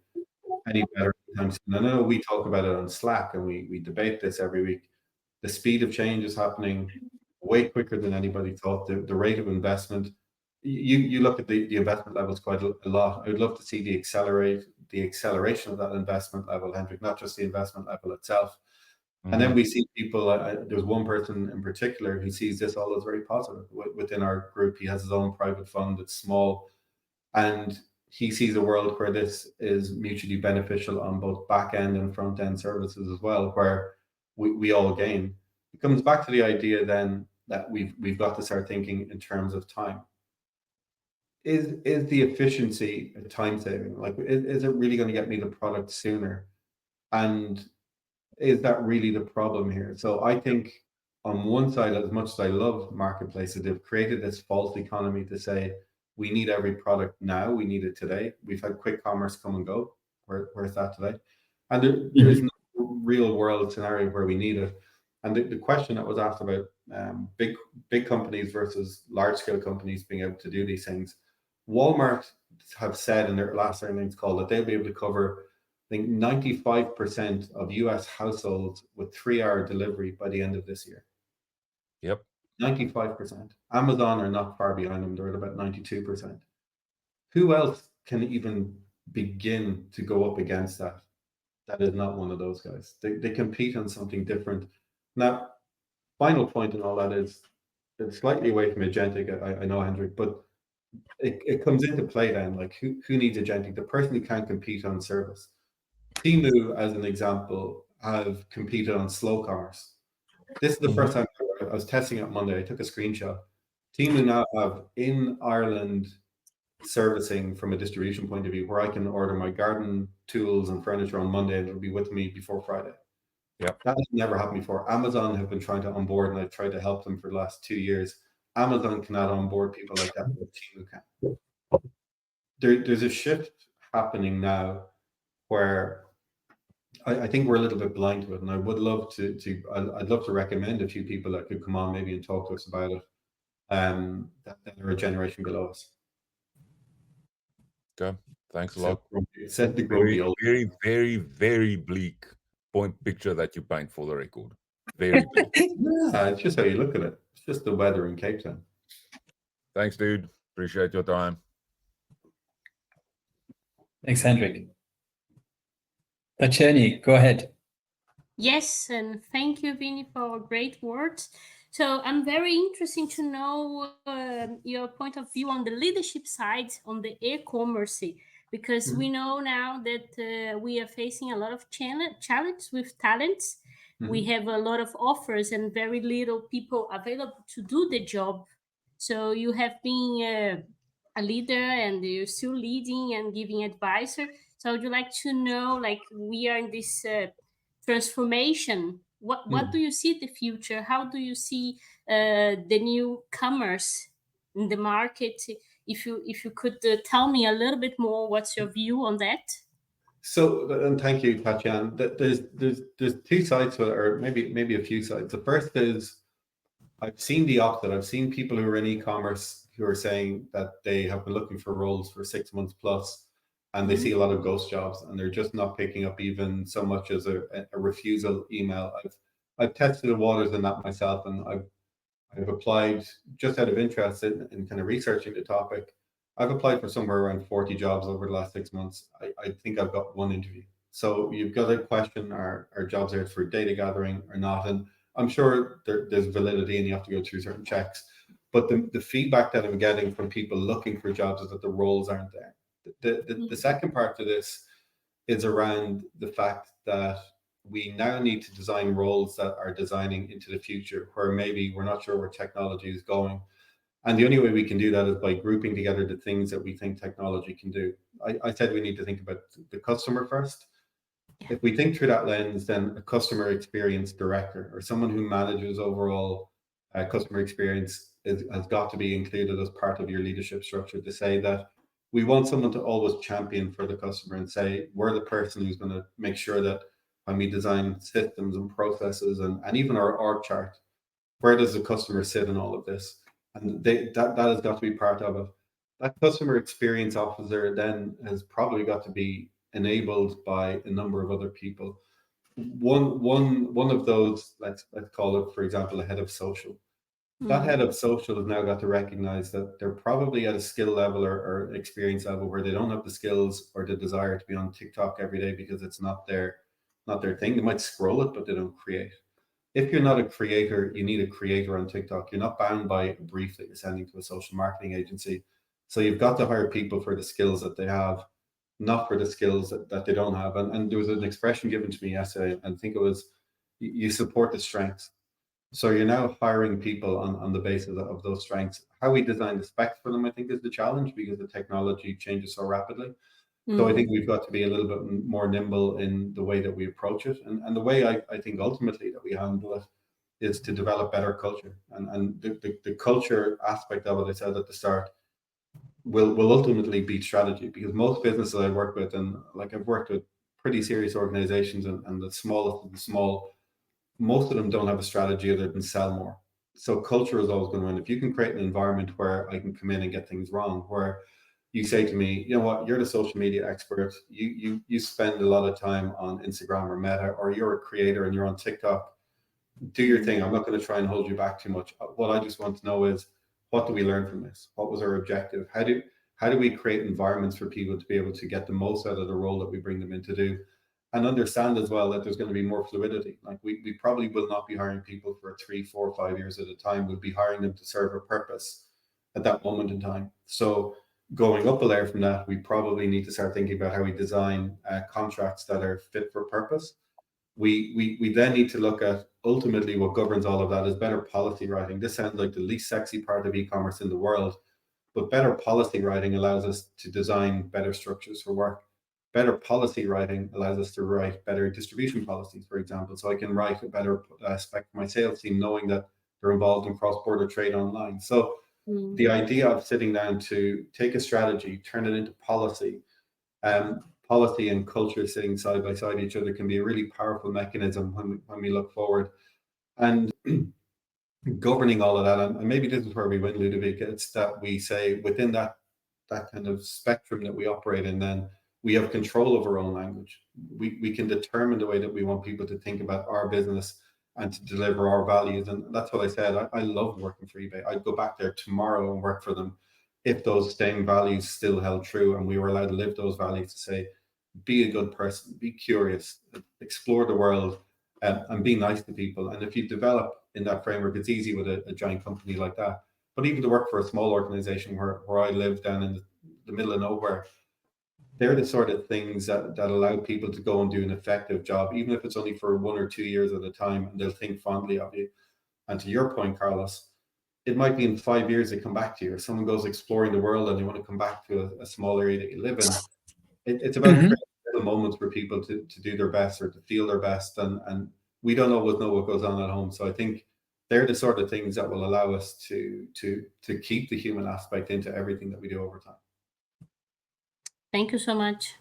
Speaker 2: any better anytime soon. I know we talk about it on Slack and we debate this every week. The speed of change is happening way quicker than anybody thought. The rate of investment, you look at the investment levels quite a lot. I would love to see the acceleration of that investment level, Hendrik, not just the investment level itself. And then we see people, there's one person in particular who sees this all as very positive. Within our group, he has his own private fund. It's small. And he sees a world where this is mutually beneficial on both back end and front end services as well, where we all gain. It comes back to the idea then that we've got to start thinking in terms of time. Is the efficiency a time saving? Like, is it really going to get me the product sooner? And is that really the problem here? So I think on one side, as much as I love marketplaces, they've created this false economy to say, we need every product now, we need it today. We've had quick commerce come and go. Where's that today? And there is no real world scenario where we need it. And the question that was asked about big companies versus large scale companies being able to do these things, Walmart have said in their last earnings call that they'll be able to cover, I think, 95% of US households with 3-hour delivery by the end of this year.
Speaker 3: Yep.
Speaker 2: 95%. Amazon are not far behind them. They're at about 92%. Who else can even begin to go up against that? That is not one of those guys. They compete on something different. Now, final point in all that is, it's slightly away from Agentic, I know, Hendrik, but it comes into play then, like who needs Agentic? The person who can't compete on service. Temu, as an example, have competed on slow commerce. This is the first time I was testing it Monday. I took a screenshot. Temu now have in Ireland servicing from a distribution point of view, where I can order my garden tools and furniture on Monday and it'll be with me before Friday.
Speaker 3: Yep.
Speaker 2: That has never happened before. Amazon have been trying to onboard, and I've tried to help them for the last 2 years. Amazon cannot onboard people like that, but Temu can. There's a shift happening now where I think we're a little bit blind to it, and I would love I'd love to recommend a few people that could come on maybe and talk to us about it, that are a generation below us.
Speaker 3: Okay, thanks a lot.
Speaker 2: Set the grumpy old.
Speaker 3: Very, very, very bleak picture that you paint, for the record. Very bleak.
Speaker 2: Yeah, it's just how you look at it. It's just the weather in Cape Town.
Speaker 3: Thanks, dude. Appreciate your time.
Speaker 1: Thanks, Hendrik. Tacheni, go ahead.
Speaker 4: Yes, and thank you, Vinny, for great words. So I'm very interested to know your point of view on the leadership side on the e-commerce, because we know now that we are facing a lot of challenge with talents. We have a lot of offers and very little people available to do the job. So you have been a leader, and you're still leading and giving advice. So would you like to know, like, we are in this transformation. What do you see the future? How do you see the new commerce in the market? If you could tell me a little bit more, what's your view on that?
Speaker 2: So, and thank you, Tatiana. There's two sides to it, or maybe a few sides. The first is, I've seen the opposite. I've seen people who are in e-commerce who are saying that they have been looking for roles for 6 months plus, and they see a lot of ghost jobs, and they're just not picking up even so much as a refusal email. I've tested the waters in that myself, and I've applied just out of interest in kind of researching the topic. I've applied for somewhere around 40 jobs over the last 6 months. I think I've got one interview. So you've got to question, are jobs there for data gathering or not? And I'm sure there's validity and you have to go through certain checks. But the feedback that I'm getting from people looking for jobs is that the roles aren't there. The second part to this is around the fact that we now need to design roles that are designing into the future, where maybe we're not sure where technology is going. And the only way we can do that is by grouping together the things that we think technology can do. I said we need to think about the customer first. If we think through that lens, then a customer experience director or someone who manages overall customer experience has got to be included as part of your leadership structure, to say that we want someone to always champion for the customer and say, we're the person who's going to make sure that when we design systems and processes and even our org chart, where does the customer sit in all of this? And that has got to be part of it. That customer experience officer then has probably got to be enabled by a number of other people. One of those, let's call it, for example, a head of social. That head of social has now got to recognize that they're probably at a skill level or experience level where they don't have the skills or the desire to be on TikTok every day because it's not their thing. They might scroll it, but they don't create. If you're not a creator, you need a creator on TikTok. You're not bound by a brief that you're sending to a social marketing agency. So you've got to hire people for the skills that they have, not for the skills that they don't have. And there was an expression given to me yesterday, and I think it was, you support the strengths. So you're now hiring people on the basis of those strengths. How we design the specs for them, I think, is the challenge because the technology changes so rapidly. So I think we've got to be a little bit more nimble in the way that we approach it. And the way I think ultimately that we handle it is to develop better culture. And the culture aspect of it, I said at the start, will ultimately beat strategy, because most businesses I work with, and like I've worked with pretty serious organizations and the smallest of the small, most of them don't have a strategy other than sell more. So culture is always going to win. If you can create an environment where I can come in and get things wrong, where you say to me, you know what, you're the social media expert. You spend a lot of time on Instagram or Meta, or you're a creator and you're on TikTok. Do your thing. I'm not going to try and hold you back too much. What I just want to know is, what do we learn from this? What was our objective? How do we create environments for people to be able to get the most out of the role that we bring them in to do? And understand as well that there's going to be more fluidity. Like we probably will not be hiring people for 3, 4, 5 years at a time. We'll be hiring them to serve a purpose at that moment in time. So going up a layer from that, we probably need to start thinking about how we design contracts that are fit for purpose. We then need to look at ultimately what governs all of that is better policy writing. This sounds like the least sexy part of e-commerce in the world, but better policy writing allows us to design better structures for work. Better policy writing allows us to write better distribution policies, for example. So I can write a better spec for my sales team, knowing that they're involved in cross-border trade online. So the idea of sitting down to take a strategy, turn it into policy, policy and culture sitting side by side each other can be a really powerful mechanism when we look forward. And governing all of that, and maybe this is where we win, Ludovic, it's that we say within that kind of spectrum that we operate in, then we have control of our own language. We can determine the way that we want people to think about our business and to deliver our values. And that's what I said. I love working for eBay. I'd go back there tomorrow and work for them if those same values still held true and we were allowed to live those values, to say, be a good person, be curious, explore the world, and be nice to people. And if you develop in that framework, it's easy with a giant company like that. But even to work for a small organization where I live down in the middle of nowhere, they're the sort of things that allow people to go and do an effective job, even if it's only for 1 or 2 years at a time, and they'll think fondly of you. And to your point, Carlos, it might be in 5 years they come back to you, or someone goes exploring the world and they want to come back to a small area that you live in. It's about creating little moments for people to do their best or to feel their best. And we don't always know what goes on at home. So I think they're the sort of things that will allow us to keep the human aspect into everything that we do over time.
Speaker 4: Thank you so much.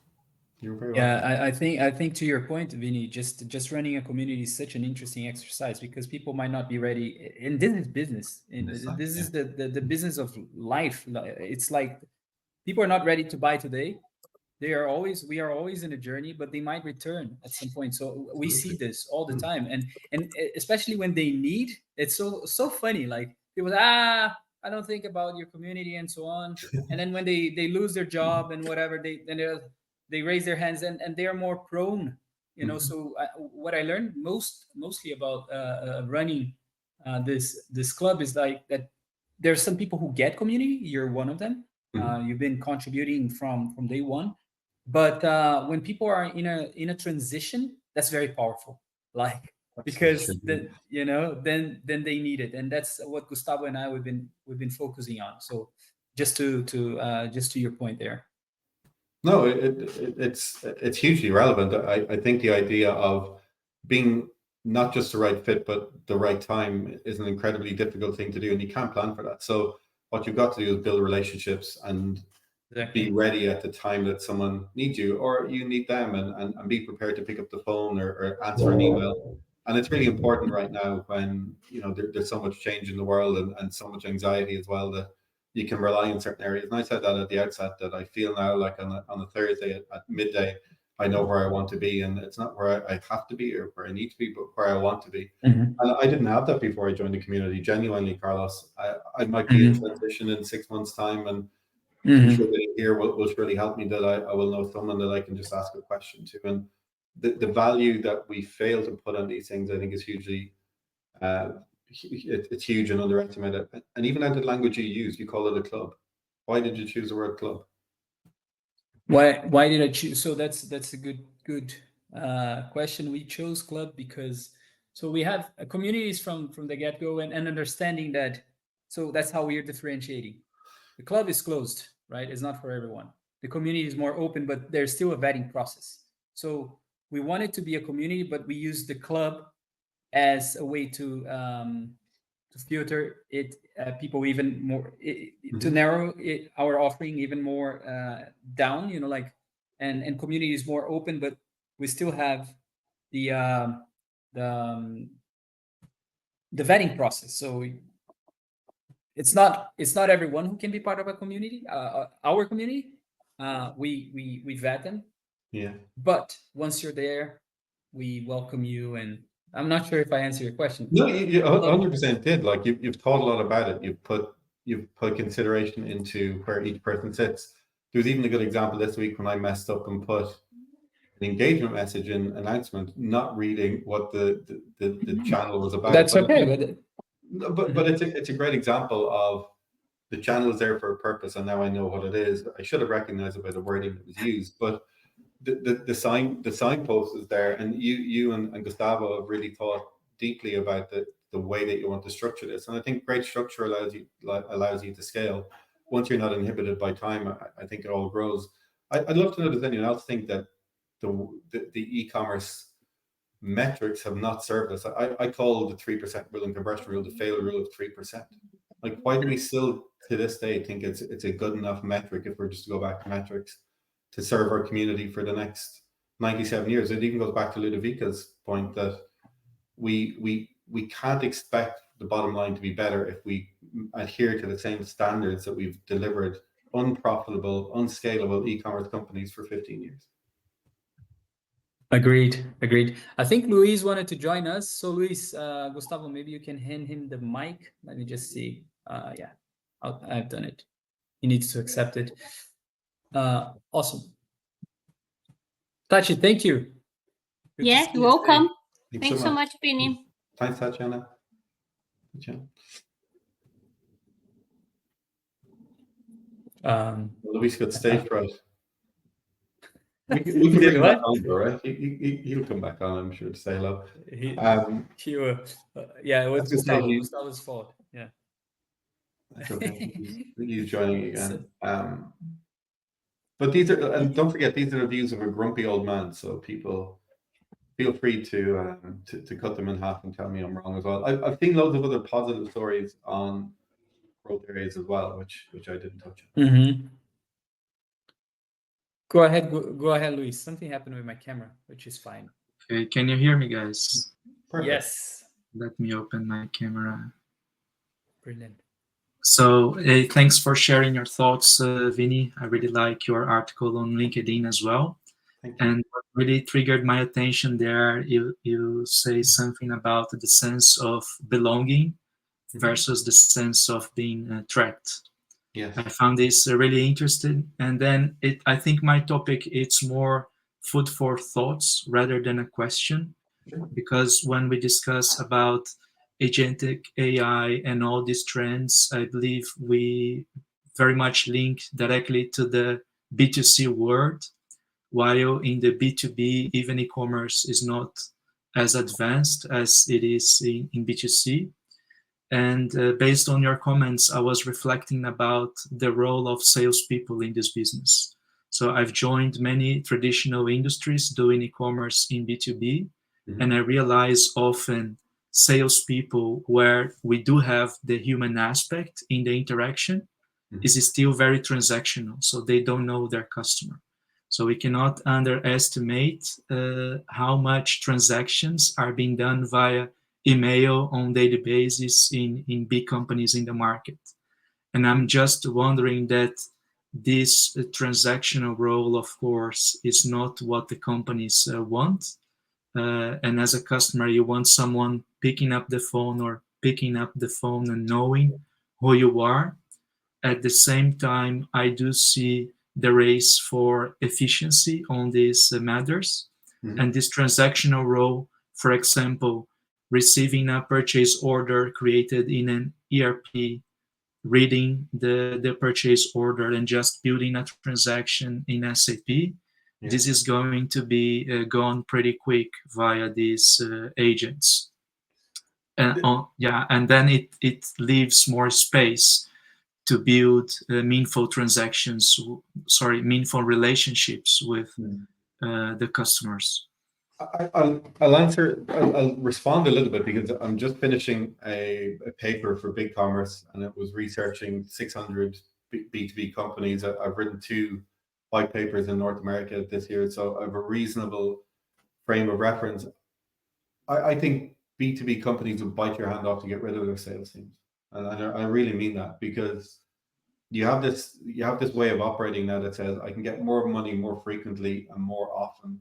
Speaker 2: You're very
Speaker 1: Yeah,
Speaker 2: welcome.
Speaker 1: I think to your point, Vinny, just running a community is such an interesting exercise because people might not be ready. And this is business. And this is the business of life. It's like people are not ready to buy today. We are always in a journey, but they might return at some point. So we see this all the time, and especially when they need. It's so funny. Like people, I don't think about your community and so on. And then when they lose their job and whatever, they raise their hands and they are more prone. So what I learned mostly about running this club is like that. There's some people who get community. You're one of them. You've been contributing from day one. But when people are in a transition, that's very powerful. Like because then they need it, and that's what Gustavo and I we've been focusing on. So just to your point there.
Speaker 2: No, it's hugely relevant. I think the idea of being not just the right fit, but the right time is an incredibly difficult thing to do, and you can't plan for that. So what you've got to do is build relationships and be ready at the time that someone needs you, or you need them, and be prepared to pick up the phone or answer an email. And it's really important right now when, you know, there's so much change in the world and so much anxiety as well, that you can rely on certain areas. And I said that at the outset, that I feel now like on a Thursday at midday, I know where I want to be, and it's not where I have to be or where I need to be, but where I want to be. And I didn't have that before I joined the community. Genuinely, Carlos, I might be in transition in 6 months' time, and I'm sure that here will really help me, that I will know someone that I can just ask a question to. And the value that we fail to put on these things, I think, is hugely, it's huge and underestimated. And even at the language you use, you call it a club. Why did you choose the word club?
Speaker 1: Why did I choose? So that's a good question. We chose club because we have communities from the get-go, and understanding that. So that's how we are differentiating. The club is closed, right? It's not for everyone. The community is more open, but there's still a vetting process. So we want it to be a community, but we use the club as a way to filter it, people even more, to narrow it, our offering even more down. You know, like, and community is more open, but we still have the vetting process. So it's not everyone who can be part of a community, our community. We vet them.
Speaker 2: Yeah.
Speaker 1: But once you're there, we welcome you. And I'm not sure if I answered your question.
Speaker 2: No, you 100% did. Like, you've thought a lot about it. You've put consideration into where each person sits. There was even a good example this week when I messed up and put an engagement message in announcement, not reading what the channel was about.
Speaker 1: That's okay.
Speaker 2: But it's a great example of the channel is there for a purpose, and now I know what it is. I should have recognized it by the wording that was used, but the signpost is there, and you and Gustavo have really thought deeply about the way that you want to structure this. And I think great structure allows you to scale. Once you're not inhibited by time, I think it all grows. I'd love to know, does anyone else think that the e-commerce metrics have not served us? I call the 3% rule and conversion rule the fail rule of 3%. Like, why do we still to this day think it's a good enough metric, if we're just to go back to metrics, to serve our community for the next 97 years? It even goes back to Ludovica's point that we can't expect the bottom line to be better if we adhere to the same standards that we've delivered unprofitable, unscalable e-commerce companies for 15 years.
Speaker 1: Agreed. I think Luis wanted to join us. So Luis, Gustavo, maybe you can hand him the mic. Let me just see. Yeah, I've done it. He needs to accept it. Awesome. Tachi, thank you. Good
Speaker 4: Yeah, you're welcome. Thanks so much, Vinny.
Speaker 2: Thanks, Tatiana. Luis got stage fright. We can bring him back on, right? He'll come back on, I'm sure, to say hello.
Speaker 1: Yeah, it was Gustavo's fault. Yeah.
Speaker 2: That's okay. He's joining again. But these are, and don't forget, these are the views of a grumpy old man. So people, feel free to cut them in half and tell me I'm wrong as well. I've seen loads of other positive stories on growth areas as well, which I didn't touch on.
Speaker 1: Go ahead, Luis. Something happened with my camera, which is fine.
Speaker 5: Okay, can you hear me, guys?
Speaker 2: Perfect.
Speaker 1: Yes.
Speaker 5: Let me open my camera.
Speaker 1: Brilliant.
Speaker 5: So, thanks for sharing your thoughts, Vinny. I really like your article on LinkedIn as well.
Speaker 2: Thank you.
Speaker 5: And what really triggered my attention there, you say something about the sense of belonging versus the sense of being tracked.
Speaker 2: Yes.
Speaker 5: I found this really interesting. And then I think my topic, it's more food for thoughts rather than a question.
Speaker 2: Sure.
Speaker 5: Because when we discuss about agentic AI and all these trends, I believe we very much link directly to the B2C world, while in the B2B, even e-commerce is not as advanced as it is in B2C. And based on your comments, I was reflecting about the role of salespeople in this business. So I've joined many traditional industries doing e-commerce in B2B, and I realize often salespeople, where we do have the human aspect in the interaction, is still very transactional, so they don't know their customer. So we cannot underestimate how much transactions are being done via email on daily basis in big companies in the market. And I'm just wondering that this transactional role, of course, is not what the companies want. And as a customer, you want someone picking up the phone and knowing who you are. At the same time, I do see the race for efficiency on these matters. And this transactional role, for example, receiving a purchase order created in an ERP, reading the purchase order and just building a transaction in SAP, this is going to be gone pretty quick via these agents. And then it leaves more space to build meaningful relationships with the customers.
Speaker 2: I'll respond a little bit because I'm just finishing a paper for BigCommerce, and it was researching 600 B2B companies. I've written 2 white papers in North America this year, so I have a reasonable frame of reference. I think B2B companies would bite your hand off to get rid of their sales teams, and I really mean that, because you have this way of operating now that says I can get more money more frequently and more often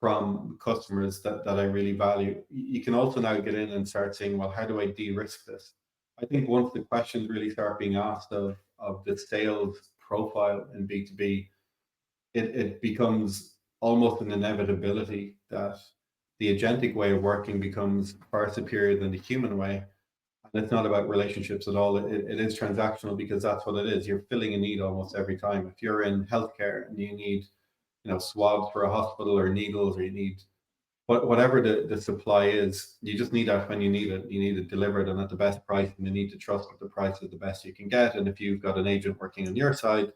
Speaker 2: from customers that I really value. You can also now get in and start saying, well, how do I de-risk this? I think once the questions really start being asked of the sales profile in B2B, it becomes almost an inevitability that the agentic way of working becomes far superior than the human way. And it's not about relationships at all. It is transactional, because that's what it is. You're filling a need almost every time. If you're in healthcare and you need swabs for a hospital, or needles, or you need whatever the supply is, you just need that when you need it. You need it delivered and at the best price, and you need to trust that the price is the best you can get. And if you've got an agent working on your side,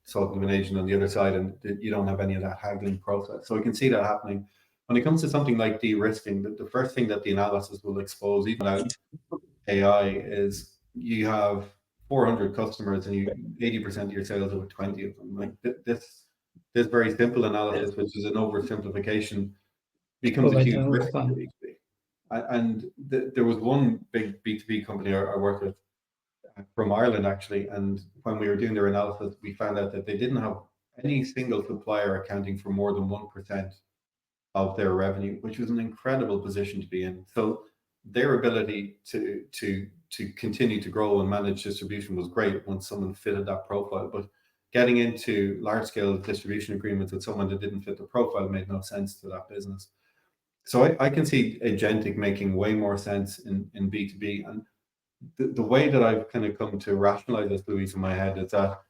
Speaker 2: talking to an agent on the other side, and you don't have any of that haggling process. So we can see that happening. When it comes to something like de-risking, the first thing that the analysis will expose, even without AI, is you have 400 customers and 80% of your sales are with 20 of them. Like this very simple analysis, which is an oversimplification, becomes a huge risk for B2B. And there was one big B2B company I worked with from Ireland, actually, and when we were doing their analysis, we found out that they didn't have any single supplier accounting for more than 1% of their revenue, which was an incredible position to be in. So their ability to continue to grow and manage distribution was great once someone fitted that profile. But getting into large-scale distribution agreements with someone that didn't fit the profile made no sense to that business. So I can see agentic making way more sense in B2B. And the way that I've kind of come to rationalize this, Louise, in my head, is that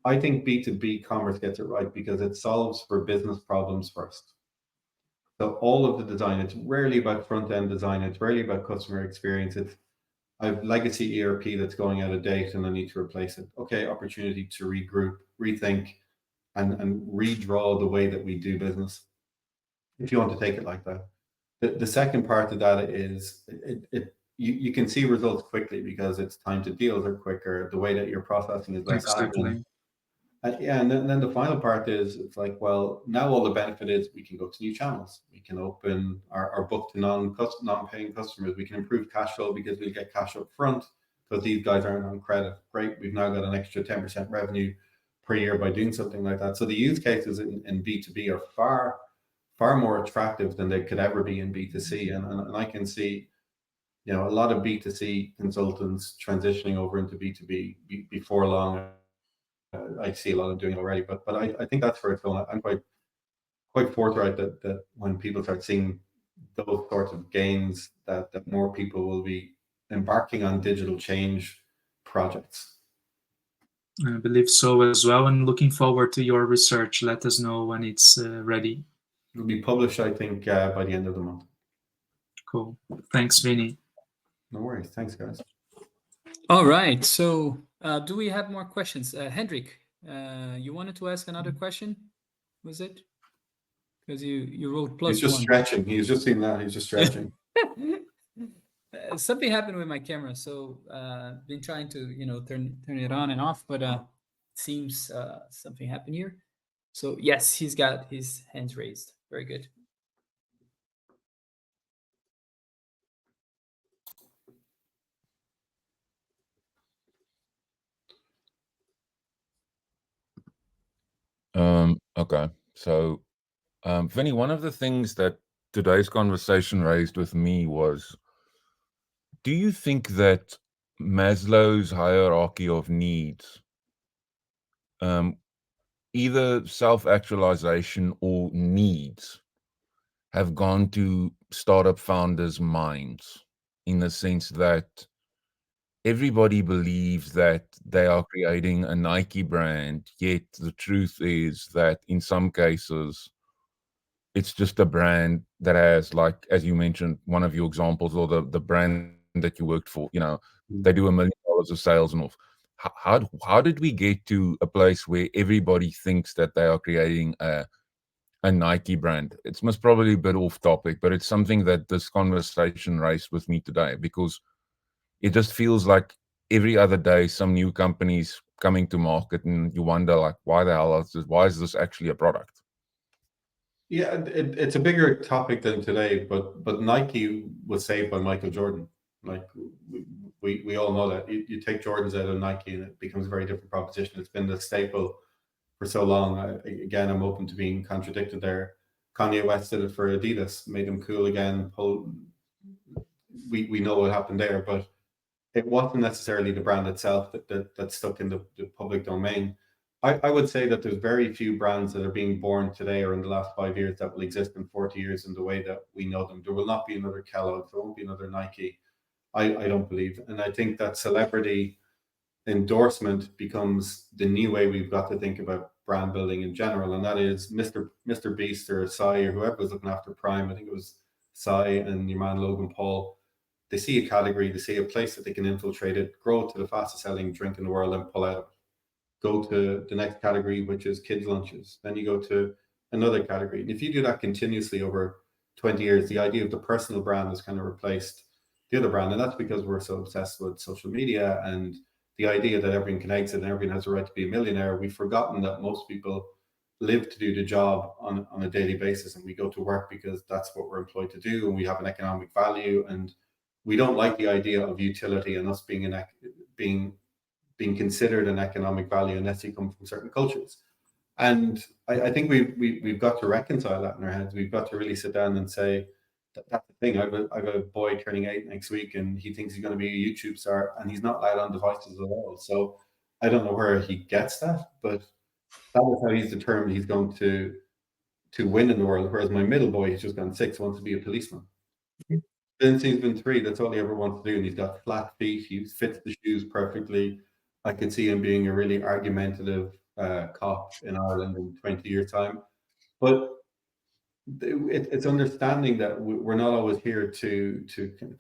Speaker 2: I think B2B commerce gets it right because it solves for business problems first. So all of the design, it's rarely about front-end design, it's rarely about customer experience. I have legacy ERP that's going out of date and I need to replace it. Okay, opportunity to regroup, rethink, and redraw the way that we do business, if you want to take it like that. The second part of that is you can see results quickly because it's time to deals are quicker, the way that you're processing is less admin. And then the final part is, it's like, well, now all the benefit is we can go to new channels. We can open our book to non-paying customers. We can improve cash flow because we'll get cash up front because these guys aren't on credit. Great, we've now got an extra 10% revenue per year by doing something like that. So the use cases in B2B are far more attractive than they could ever be in B2C. And I can see, a lot of B2C consultants transitioning over into B2B before long. I see a lot of doing it already, but I think that's where it's going. I'm quite forthright that when people start seeing those sorts of gains, that more people will be embarking on digital change projects.
Speaker 5: I believe so as well, and looking forward to your research. Let us know when it's ready.
Speaker 2: It'll be published, I think, by the end of the month.
Speaker 5: Cool. Thanks, Vinny.
Speaker 2: No worries. Thanks, guys.
Speaker 1: All right. So do we have more questions? Hendrik, you wanted to ask another question? Was it? Because you wrote plus one.
Speaker 2: He's just stretching. He's just seen that. He's just stretching.
Speaker 1: something happened with my camera, so been trying to turn it on and off, but seems something happened here. So yes, he's got his hands raised. Very good.
Speaker 3: Okay, so Vinny, one of the things that today's conversation raised with me was, do you think that Maslow's hierarchy of needs, either self-actualization or needs, have gone to startup founders' minds, in the sense that everybody believes that they are creating a Nike brand, yet the truth is that in some cases, it's just a brand that has, like, as you mentioned, one of your examples, or the brand that you worked for, they do $1 million of sales and all. How did we get to a place where everybody thinks that they are creating a Nike brand? It's most probably a bit off topic, but it's something that this conversation raised with me today, because it just feels like every other day some new company's coming to market, and you wonder, like, why the hell is this? Why is this actually a product?
Speaker 2: Yeah, it's a bigger topic than today, but Nike was saved by Michael Jordan. Like we all know that. You take Jordans out of Nike and it becomes a very different proposition. It's been the staple for so long. Again, I'm open to being contradicted there. Kanye West did it for Adidas, made them cool again. We know what happened there, but it wasn't necessarily the brand itself that stuck in the public domain. I would say that there's very few brands that are being born today or in the last 5 years that will exist in 40 years in the way that we know them. There will not be another Kellogg's, there won't be another Nike. I don't believe. And I think that celebrity endorsement becomes the new way we've got to think about brand building in general. And that is Mr. Beast or Psy or whoever was looking after Prime. I think it was Psy and your man Logan Paul. They see a category, they see a place that they can infiltrate it, grow it to the fastest selling drink in the world and pull out of it. Go to the next category, which is kids' lunches. Then you go to another category. And if you do that continuously over 20 years, the idea of the personal brand has kind of replaced the other brand. And that's because we're so obsessed with social media and the idea that everyone can exit and everyone has a right to be a millionaire. We've forgotten that most people live to do the job on a daily basis, and we go to work because that's what we're employed to do, and we have an economic value, and we don't like the idea of utility and us being considered an economic value unless you come from certain cultures. And I think we've got to reconcile that in our heads. We've got to really sit down and say, that's the thing. I have a boy turning 8 next week, and he thinks he's going to be a YouTube star, and he's not allowed on devices at all. So I don't know where he gets that, but that is how he's determined he's going to win in the world. Whereas my middle boy, he's just gone 6, wants to be a policeman. Since he's been 3, that's all he ever wants to do. And he's got flat feet. He fits the shoes perfectly. I could see him being a really argumentative cop in Ireland in 20 years' time. But it's understanding that we're not always here to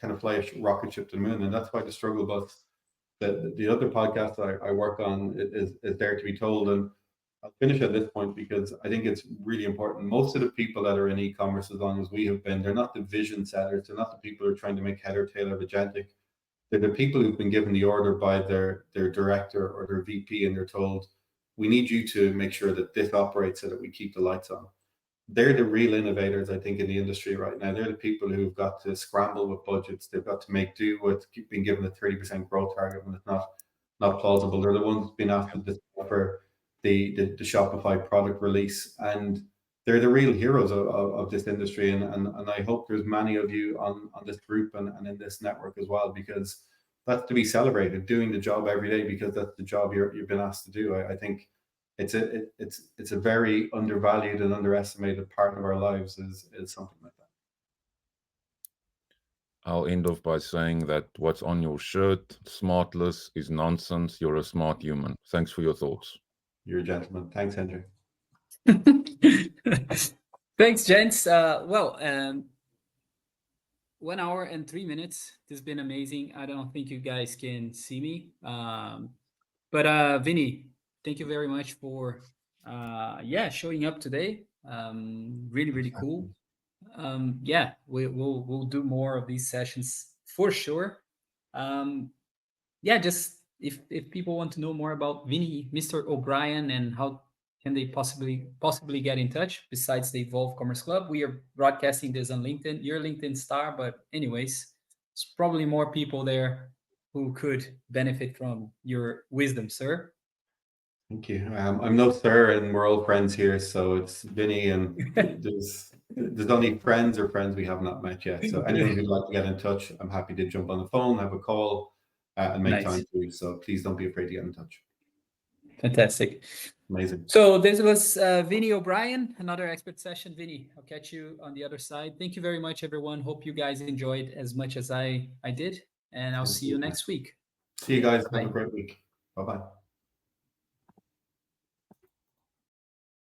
Speaker 2: kind of fly a rocket ship to the moon. And that's why the struggle bus, the other podcast I work on, is there to be told. And I'll finish at this point because I think it's really important. Most of the people that are in e-commerce, as long as we have been, they're not the vision setters. They're not the people who are trying to make head or tail of Agentic. They're the people who've been given the order by their director or their VP, and they're told, we need you to make sure that this operates so that we keep the lights on. They're the real innovators, I think, in the industry right now. They're the people who've got to scramble with budgets. They've got to make do with being given a 30% growth target when it's not plausible. They're the ones being asked to discover the Shopify product release, and they're the real heroes of this industry. And I hope there's many of you on this group and in this network as well, because that's to be celebrated, doing the job every day, because that's the job you've been asked to do. I think it's a very undervalued and underestimated part of our lives is something like that.
Speaker 3: I'll end off by saying that what's on your shirt, smartless, is nonsense. You're a smart human. Thanks for your thoughts.
Speaker 2: You're a gentleman. Thanks, Hendrik.
Speaker 1: Thanks, gents. 1 hour and 3 minutes. This has been amazing. I don't think you guys can see me. But Vinny, thank you very much for showing up today. Really, really cool. We'll do more of these sessions for sure. Yeah, just if people want to know more about Vinny, Mr. O'Brien, and how can they possibly get in touch besides the Evolve Commerce Club, we are broadcasting this on LinkedIn. You're a LinkedIn star, but anyways, there's probably more people there who could benefit from your wisdom, sir.
Speaker 2: Thank you. I'm no sir, and we're all friends here, so it's Vinny, and there's only friends or friends we have not met yet. So anyone who'd like to get in touch, I'm happy to jump on the phone, have a call, and make
Speaker 1: Nice.
Speaker 2: time to. So please don't be afraid to get in touch.
Speaker 1: Fantastic.
Speaker 2: Amazing.
Speaker 1: So this was Vini O'Brien, another expert session. Vinny, I'll catch you on the other side. Thank you very much, everyone. Hope you guys enjoyed as much as I did, and I'll see you next week.
Speaker 2: See you guys.
Speaker 1: Bye.
Speaker 2: Have a great week. Bye-bye.